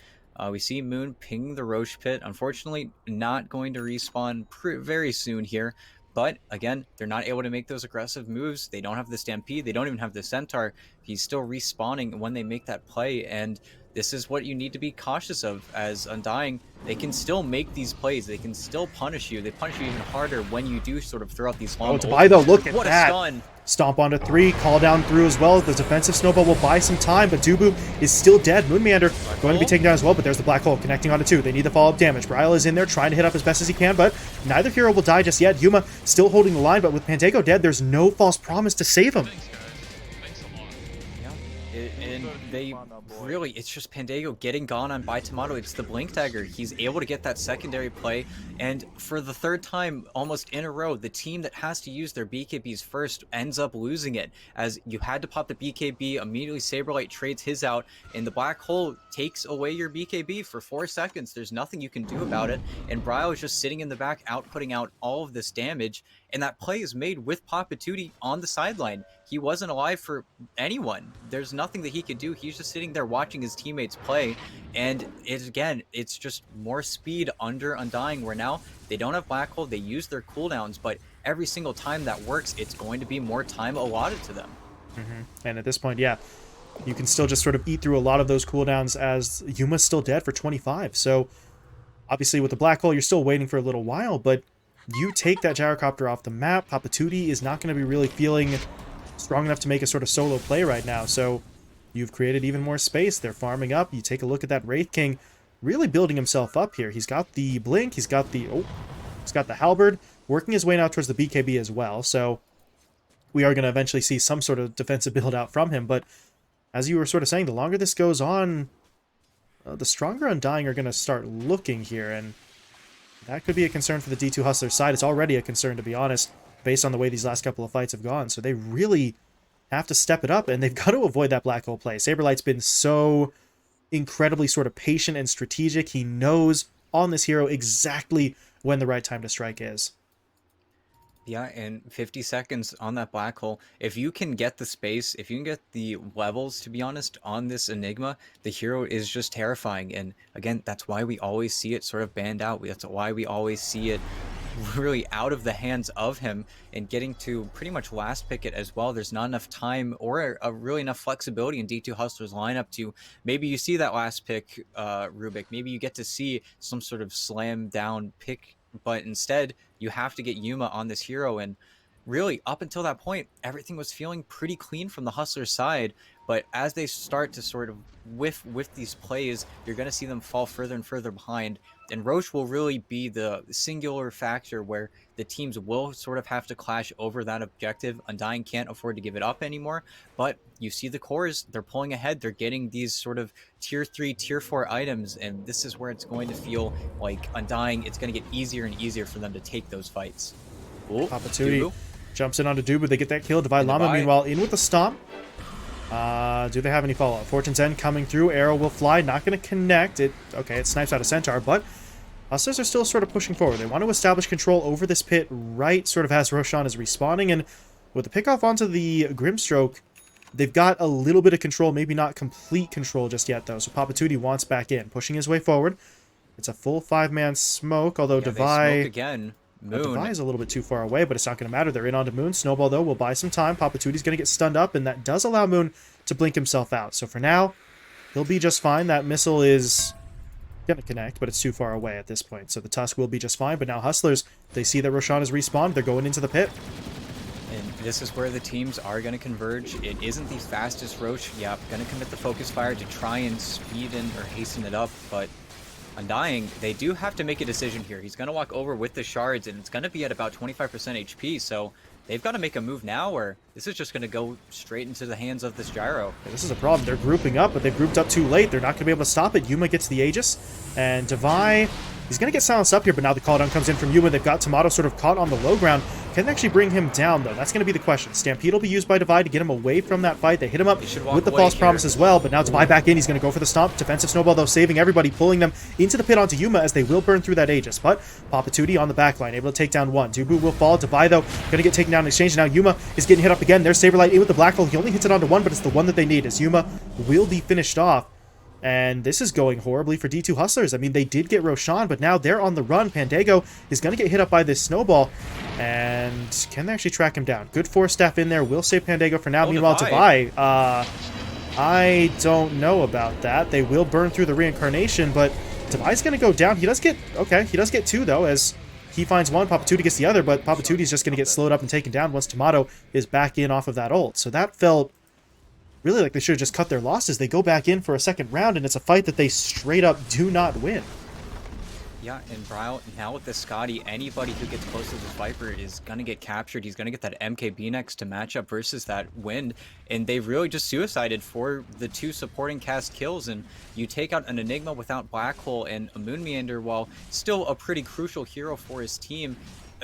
We see Moon ping the Roche Pit. Unfortunately, not going to respawn very soon here. But again, they're not able to make those aggressive moves. They don't have the Stampede. They don't even have the Centaur. He's still respawning when they make that play, and this is what you need to be cautious of as Undying. They can still make these plays. They can still punish you. They punish you even harder when you do sort of throw out these long... oh, Davai, though, look at what that. A stun. Stomp onto 3, call down through as well. The defensive Snowball will buy some time, but Dubu is still dead. Moonmeander going to be taken down as well, but there's the Black Hole connecting onto 2. They need the follow-up damage. Bryle is in there trying to hit up as best as he can, but neither hero will die just yet. Yuma still holding the line, but with Pandago dead, there's no False Promise to save him. And they really, it's just Pandago getting gone on by Tomato. It's the Blink Dagger. He's able to get that secondary play, and for the 3rd time almost in a row, the team that has to use their BKBs first ends up losing it, as you had to pop the BKB, immediately Saberlight trades his out, and the Black Hole takes away your BKB for 4 seconds. There's nothing you can do about it, and Bryle is just sitting in the back, outputting out all of this damage, and that play is made with Papatuti on the sideline. He wasn't alive for anyone. There's nothing that he could do. He's just sitting there watching his teammates play, and it's just more speed under Undying, where now they don't have Black Hole. They use their cooldowns, but every single time that works, it's going to be more time allotted to them. And at this point, yeah, you can still just sort of eat through a lot of those cooldowns, as Yuma's still dead for 25. So obviously with the Black Hole, you're still waiting for a little while, but you take that Gyrocopter off the map, Papatuti is not going to be really feeling strong enough to make a sort of solo play right now, so you've created even more space. They're farming up. You take a look at that Wraith King really building himself up here. He's got the Blink, he's got the Halberd, working his way now towards the BKB as well, so we are going to eventually see some sort of defensive build out from him, but as you were sort of saying, the longer this goes on, the stronger Undying are going to start looking here, and that could be a concern for the D2 Hustlers side. It's already a concern, to be honest, based on the way these last couple of fights have gone. So they really have to step it up, and they've got to avoid that Black Hole play. Saberlight's been so incredibly sort of patient and strategic. He knows on this hero exactly when the right time to strike is. Yeah, and 50 seconds on that Black Hole. If you can get the space, if you can get the levels, to be honest, on this Enigma, the hero is just terrifying. And again, that's why we always see it sort of banned out. That's why we always see it really out of the hands of him and getting to pretty much last pick it as well. There's not enough time or really enough flexibility in D2 Hustlers lineup to maybe you see that last pick, Rubik. Maybe you get to see some sort of slam down pick, but instead you have to get Yuma on this hero, and really, up until that point, everything was feeling pretty clean from the Hustlers' side. But as they start to sort of whiff these plays, you're going to see them fall further and further behind. And Roche will really be the singular factor where the teams will sort of have to clash over that objective. Undying can't afford to give it up anymore. But you see the cores, they're pulling ahead. They're getting these sort of tier 3, tier 4 items. And this is where it's going to feel like Undying, it's going to get easier and easier for them to take those fights. Ooh, Papatuti jumps in onto Dubu. They get that kill. Divide Llama, meanwhile, in with the stomp. Do they have any follow-up? Fortune's End coming through. Arrow will fly. Not going to connect. Okay, it snipes out a Centaur, but Hustlers are still sort of pushing forward. They want to establish control over this pit right sort of as Roshan is respawning. And with the pickoff onto the Grimstroke, they've got a little bit of control. Maybe not complete control just yet, though. So Papatuti wants back in. Pushing his way forward. It's a full 5-man smoke, although Devi... again. Devi is a little bit too far away, but it's not going to matter. They're in onto Moon. Snowball, though, will buy some time. Papatuti's going to get stunned up, and that does allow Moon to blink himself out. So for now, he'll be just fine. That missile is going to connect, but it's too far away at this point. So the Tusk will be just fine. But now Hustlers, they see that Roshan is respawned. They're going into the pit. And this is where the teams are going to converge. It isn't the fastest Roche. Yeah, going to commit the focus fire to try and speed in or hasten it up, but Undying, they do have to make a decision here. He's going to walk over with the shards, and it's going to be at about 25% HP, so they've got to make a move now, or this is just going to go straight into the hands of this Gyro. Yeah, this is a problem. They're grouping up, but they've grouped up too late. They're not going to be able to stop it. Yuma gets the Aegis, and Devi, he's going to get silenced up here, but now the call down comes in from Yuma. They've got Tomato sort of caught on the low ground. Can they actually bring him down, though? That's going to be the question. Stampede will be used by Devi to get him away from that fight. They hit him up with the false promise as well, but now Devi back in. He's going to go for the stomp. Defensive snowball, though, saving everybody, pulling them into the pit onto Yuma as they will burn through that Aegis. But Papatuti on the back line, able to take down one. Dubu will fall. Devi, though, going to get taken down in exchange. Now Yuma is getting hit up again. There's Saberlight in with the black hole. He only hits it onto one, but it's the one that they need, as Yuma will be finished off. And this is going horribly for D2 Hustlers. I mean, they did get Roshan, but now they're on the run. Pandago is going to get hit up by this snowball. And can they actually track him down? Good force staff in there. Will save Pandago for now. Meanwhile, Devi, I don't know about that. They will burn through the reincarnation, but Devi's going to go down. He does get two, though, as he finds one. Papatuti gets the other, but Papatuti's just going to get slowed up and taken down once Tomato is back in off of that ult. So that felt really like they should have just cut their losses. They go back in for a second round, and it's a fight that they straight up do not win. Yeah, and Brow, now with the Scotty, anybody who gets close to this Viper is going to get captured. He's going to get that MKB next to match up versus that Wind, and they've really just suicided for the two supporting cast kills, and you take out an Enigma without Black Hole and a Moon Meander, while still a pretty crucial hero for his team.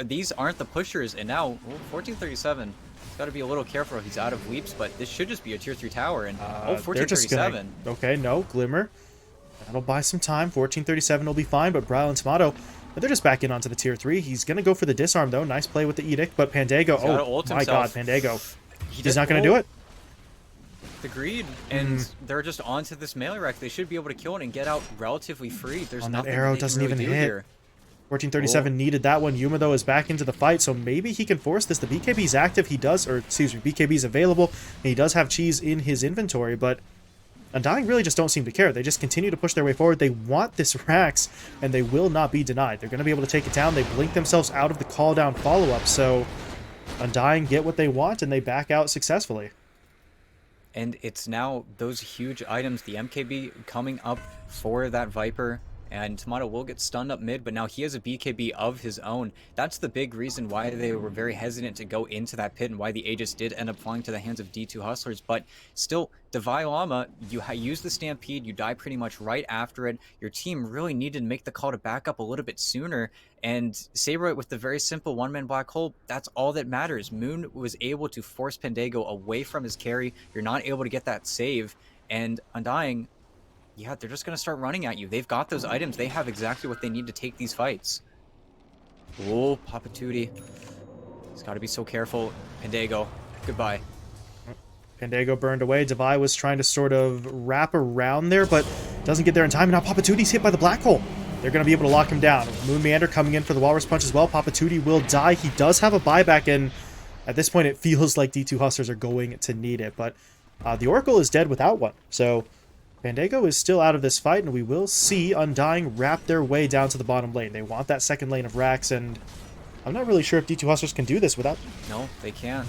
These aren't the pushers, and now 1437. Got to be a little careful. He's out of leaps, but this should just be a tier 3 tower. And 1437. Okay, no Glimmer. That'll buy some time. 1437 will be fine, but Brile and Tomato, they're just back in onto the tier 3. He's gonna go for the disarm though. Nice play with the Edict, but Pandago. Oh my God, Pandago. He's not gonna do it. The greed, and they're just onto this melee wreck. They should be able to kill it and get out relatively free. There's nothing that arrow they doesn't can really even do hit. here. 1437 needed that one. Yuma, though, is back into the fight, so maybe he can force this. The BKB's active. He does, or excuse me, BKB's available, and he does have cheese in his inventory, but Undying really just don't seem to care. They just continue to push their way forward. They want this Rax, and they will not be denied. They're going to be able to take it down. They blink themselves out of the call down follow-up, so Undying get what they want, and they back out successfully. And it's now those huge items, the MKB coming up for that Viper. And Tomato will get stunned up mid, but now he has a BKB of his own. That's the big reason why they were very hesitant to go into that pit and why the Aegis did end up falling to the hands of D2 Hustlers. But still, Devi Llama, you use the Stampede, you die pretty much right after it. Your team really needed to make the call to back up a little bit sooner. And Saberite with the very simple one-man black hole, that's all that matters. Moon was able to force Pandago away from his carry. You're not able to get that save. And Undying, yeah, they're just going to start running at you. They've got those items. They have exactly what they need to take these fights. Oh, Papatuti. He's got to be so careful. Pandago, goodbye. Pandago burned away. Devi was trying to sort of wrap around there, but doesn't get there in time. And now Papatuti's hit by the black hole. They're going to be able to lock him down. Moon Meander coming in for the Walrus Punch as well. Papatuti will die. He does have a buyback, and at this point it feels like D2 Hustlers are going to need it. But the Oracle is dead without one. So Pandago is still out of this fight, and we will see Undying wrap their way down to the bottom lane. They want that second lane of Rax, and I'm not really sure if D2 Hustlers can do this without... No, they can't.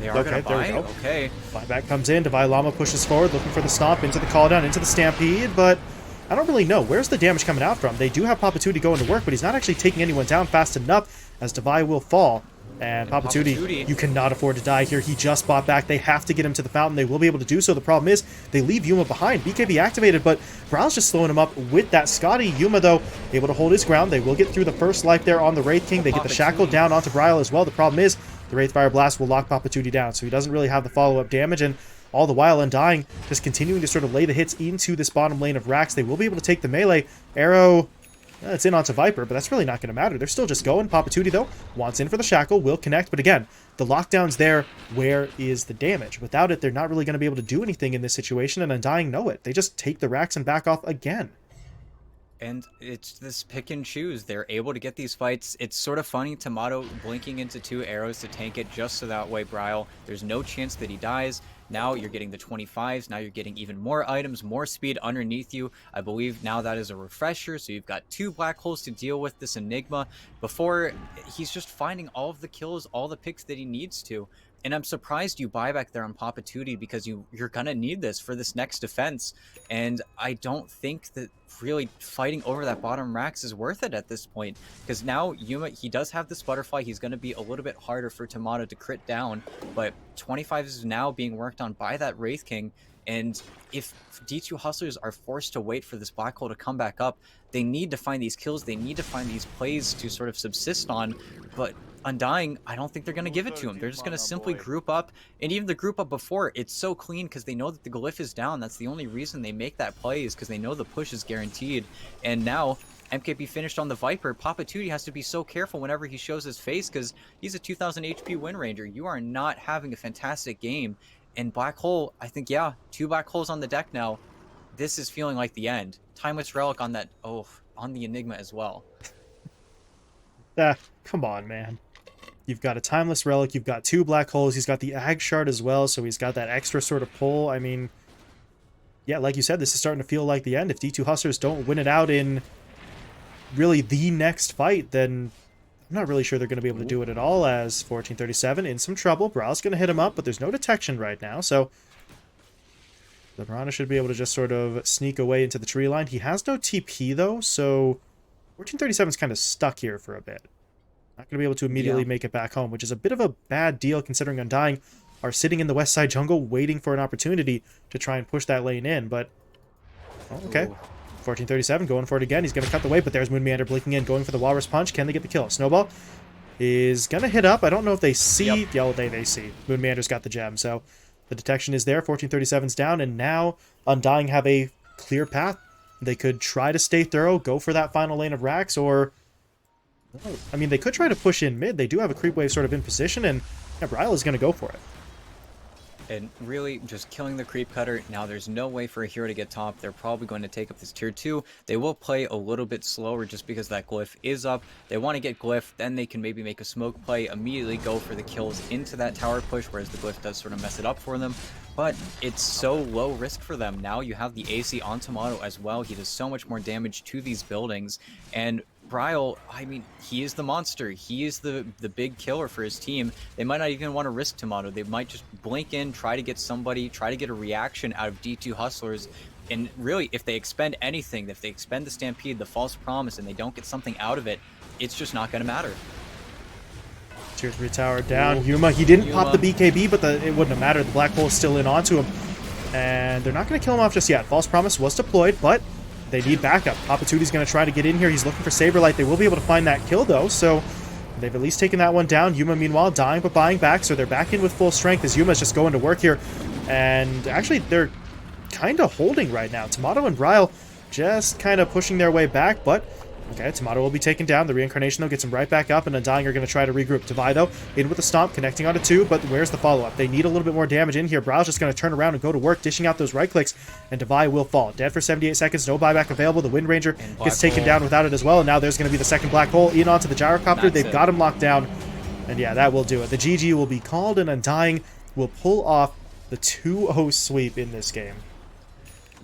They are Okay, going to there we buy. go. Okay. Buyback comes in. Divine Llama pushes forward, looking for the stomp into the call down, into the stampede, but I don't really know. Where's the damage coming out from? They do have Papatuti going to work, but he's not actually taking anyone down fast enough, as Devi will fall. And Papatuti, you cannot afford to die here. He just bought back. They have to get him to the fountain. They will be able to do so. The problem is they leave Yuma behind. BKB activated, but Brow's just slowing him up with that Scotty. Yuma, though, able to hold his ground. They will get through the first life there on the Wraith King. They get the Shackle down onto Bryle as well. The problem is the Wraith Fire Blast will lock Papatuti down, so he doesn't really have the follow-up damage. And all the while, Undying just continuing to sort of lay the hits into this bottom lane of Rax. They will be able to take the melee. Arrow... it's in onto Viper, but that's really not going to matter. They're still just going. Papatuti, though, wants in for the Shackle, will connect, but again, the lockdown's there. Where is the damage? Without it, they're not really going to be able to do anything in this situation, and Undying know it. They just take the racks and back off again. And it's this pick and choose. They're able to get these fights. It's sort of funny, Tomato blinking into 2 arrows to tank it just so that way Bryle, there's no chance that he dies. Now you're getting the 25s. Now you're getting even more items, more speed underneath you. I believe now that is a refresher. So you've got 2 black holes to deal with this Enigma. Before, he's just finding all of the kills, all the picks that he needs to. And I'm surprised you buy back there on Papatuti because you're going to need this for this next defense. And I don't think that really fighting over that bottom Rax is worth it at this point. Because now Yuma, he does have this butterfly. He's going to be a little bit harder for Tomato to crit down. But 25 is now being worked on by that Wraith King. And if D2 Hustlers are forced to wait for this black hole to come back up, they need to find these kills. They need to find these plays to sort of subsist on. But Undying, I don't think they're going to give it to him. They're just going to simply group up. And even the group up before, it's so clean because they know that the glyph is down. That's the only reason they make that play, is because they know the push is guaranteed. And now MKB finished on the Viper. Papatuti has to be so careful whenever he shows his face because he's a 2000 HP Wind Ranger. You are not having a fantastic game. And Black Hole, I think, yeah, 2 black holes on the deck now. This is feeling like the end. Timeless Relic on that, on the Enigma as well. Come on, man. You've got a Timeless Relic, you've got 2 black holes, he's got the Ag Shard as well, so he's got that extra sort of pull. I mean, yeah, like you said, this is starting to feel like the end. If D2 Hustlers don't win it out in really the next fight, then I'm not really sure they're going to be able to do it at all, as 1437 in some trouble. Brow's going to hit him up, but there's no detection right now, so the Piranha should be able to just sort of sneak away into the tree line. He has no TP, though, so 1437's kind of stuck here for a bit. Not going to be able to immediately make it back home, which is a bit of a bad deal considering Undying are sitting in the west side jungle waiting for an opportunity to try and push that lane in, but... Oh, okay. 1437 going for it again. He's going to cut the way, but there's Moon Meander blinking in, going for the Walrus Punch. Can they get the kill? Snowball is going to hit up. I don't know if they see... Yeah, they see. Moon Meander's got the gem, so the detection is there. 1437's down, and now Undying have a clear path. They could try to stay thorough, go for that final lane of Rax, or... I mean, they could try to push in mid. They do have a creep wave sort of in position, and yeah, Bryle is going to go for it. And really, just killing the creep cutter. Now, there's no way for a hero to get top. They're probably going to take up this tier 2. They will play a little bit slower just because that glyph is up. They want to get glyph, then they can maybe make a smoke play, immediately go for the kills into that tower push, whereas the glyph does sort of mess it up for them. But it's so low risk for them. Now you have the AC on Tomato as well. He does so much more damage to these buildings. And Bryle, I mean, he is the monster. He is the big killer for his team. They might not even want to risk Tomato. They might just blink in, try to get somebody, try to get a reaction out of D2 Hustlers. And really, if they expend anything, if they expend the Stampede, the False Promise, and they don't get something out of it, it's just not going to matter. Tier 3 tower down. Yuma, he didn't pop the BKB, but it wouldn't have mattered. The Black Hole is still in onto him. And they're not going to kill him off just yet. False Promise was deployed, but they need backup. Papatuti's going to try to get in here. He's looking for Saberlight. They will be able to find that kill, though, so they've at least taken that one down. Yuma, meanwhile, dying but buying back, so they're back in with full strength as Yuma's just going to work here. And actually, they're kind of holding right now. Tomato and Bryle just kind of pushing their way back, but okay, Tomato will be taken down. The Reincarnation, though, gets him right back up, and Undying are going to try to regroup. Devi, though, in with the Stomp, connecting onto 2, but where's the follow-up? They need a little bit more damage in here. Bryle's just going to turn around and go to work, dishing out those right clicks, and Devi will fall. Dead for 78 seconds, no buyback available. The Wind Ranger gets taken down without it as well, and now there's going to be the second black hole in onto the Gyrocopter. They've got him locked down, and yeah, that will do it. The GG will be called, and Undying will pull off the 2-0 sweep in this game.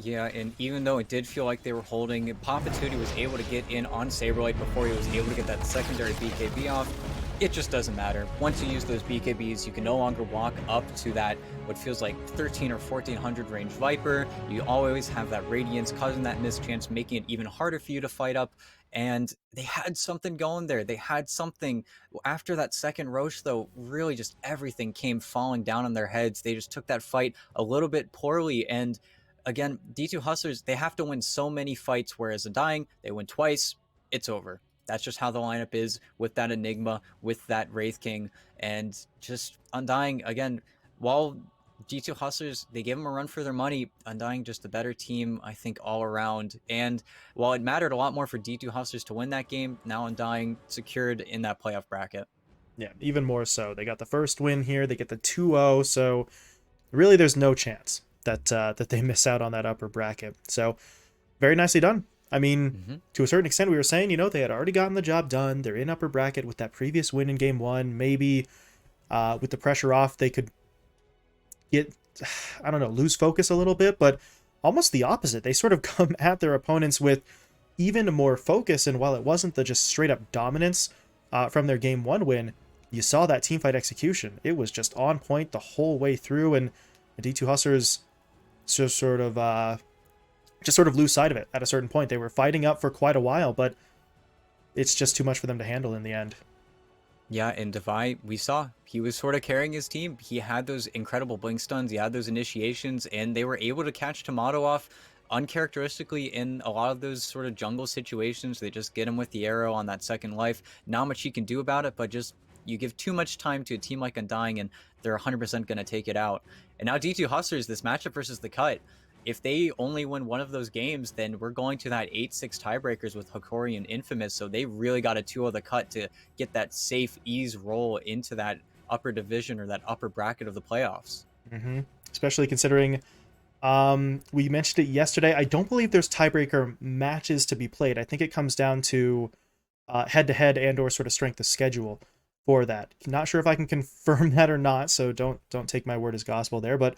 Yeah, and even though it did feel like they were holding, Papa Tootie was able to get in on Saberlight before he was able to get that secondary BKB off. It just doesn't matter. Once you use those BKBs, you can no longer walk up to that, what feels like 13 or 1400 range Viper. You always have that Radiance causing that mischance, making it even harder for you to fight up. And they had something going there. They had something. After that second Roche, though, really just everything came falling down on their heads. They just took that fight a little bit poorly. And again, D2 Hustlers, they have to win so many fights, whereas Undying, they win twice, it's over. That's just how the lineup is with that Enigma, with that Wraith King, and just Undying, again, while D2 Hustlers, they give them a run for their money, Undying just a better team, I think, all around. And while it mattered a lot more for D2 Hustlers to win that game, now Undying secured in that playoff bracket. Yeah, even more so. They got the first win here. They get the 2-0, so really there's no chance that that they miss out on that upper bracket. So very nicely done. I mean, to a certain extent, we were saying, you know, they had already gotten the job done. They're in upper bracket with that previous win in game one. Maybe with the pressure off, they could get, I don't know, lose focus a little bit, but almost the opposite. They sort of come at their opponents with even more focus, and while it wasn't the just straight up dominance from their game one win, you saw that teamfight execution. It was just on point the whole way through, and the D2 Hustlers just sort of lose sight of it at a certain point. They were fighting up for quite a while, but it's just too much for them to handle in the end. Yeah, and Devi, we saw he was sort of carrying his team. He had those incredible blink stuns, he had those initiations, and they were able to catch Tomato off uncharacteristically in a lot of those sort of jungle situations. They just get him with the arrow on that second life. Not much he can do about it, but just you give too much time to a team like Undying, and they're 100% going to take it out. And now D2 Hustlers, this matchup versus the Cut, if they only win one of those games, then we're going to that 8-6 tiebreakers with Hikori and Infamous. So they really got a 2-0 the Cut to get that safe ease roll into that upper division or that upper bracket of the playoffs. Especially considering we mentioned it yesterday. I don't believe there's tiebreaker matches to be played. I think it comes down to head-to-head and or sort of strength of schedule for that. Not sure if I can confirm that or not, so don't take my word as gospel there. But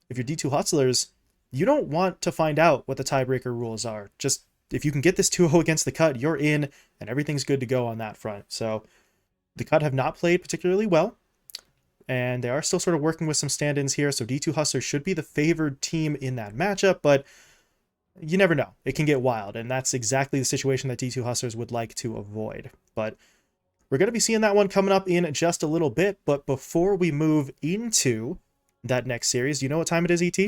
if you're D2 Hustlers, you don't want to find out what the tiebreaker rules are. Just if you can get this 2-0 against the Cut, you're in, and everything's good to go on that front. So the Cut have not played particularly well, and they are still sort of working with some stand-ins here, so D2 Hustlers should be the favored team in that matchup, but you never know. It can get wild, and that's exactly the situation that D2 Hustlers would like to avoid. But we're going to be seeing that one coming up in just a little bit, but before we move into that next series, do you know what time it is, ET?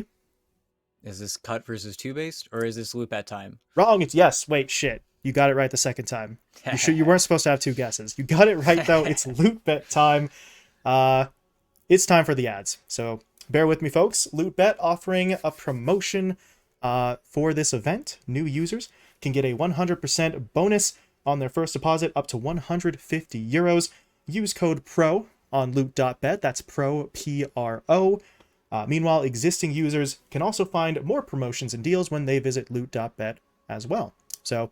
Is this Cut versus 2 based, or is this loop at time? Wrong. It's yes. Wait, shit. You got it right the second time. You weren't supposed to have two guesses. You got it right, though. It's loot bet time. It's time for the ads. So bear with me, folks. Loot bet offering a promotion for this event. New users can get a 100% bonus on their first deposit up to 150 euros. Use code PRO on loot.bet. That's PRO, P-R-O. Meanwhile, existing users can also find more promotions and deals when they visit loot.bet as well. So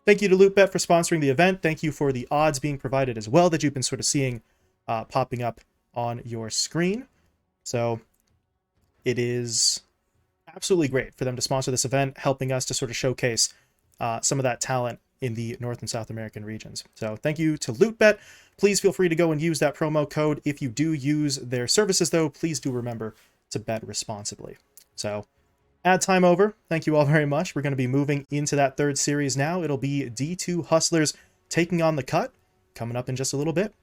thank you to LootBet for sponsoring the event. Thank you for the odds being provided as well that you've been sort of seeing popping up on your screen. So it is absolutely great for them to sponsor this event, helping us to sort of showcase some of that talent in the North and South American regions. So thank you to LootBet. Please feel free to go and use that promo code. If you do use their services, though, please do remember to bet responsibly. So ad time over. Thank you all very much. We're going to be moving into that third series now. It'll be D2 Hustlers taking on the Cut coming up in just a little bit.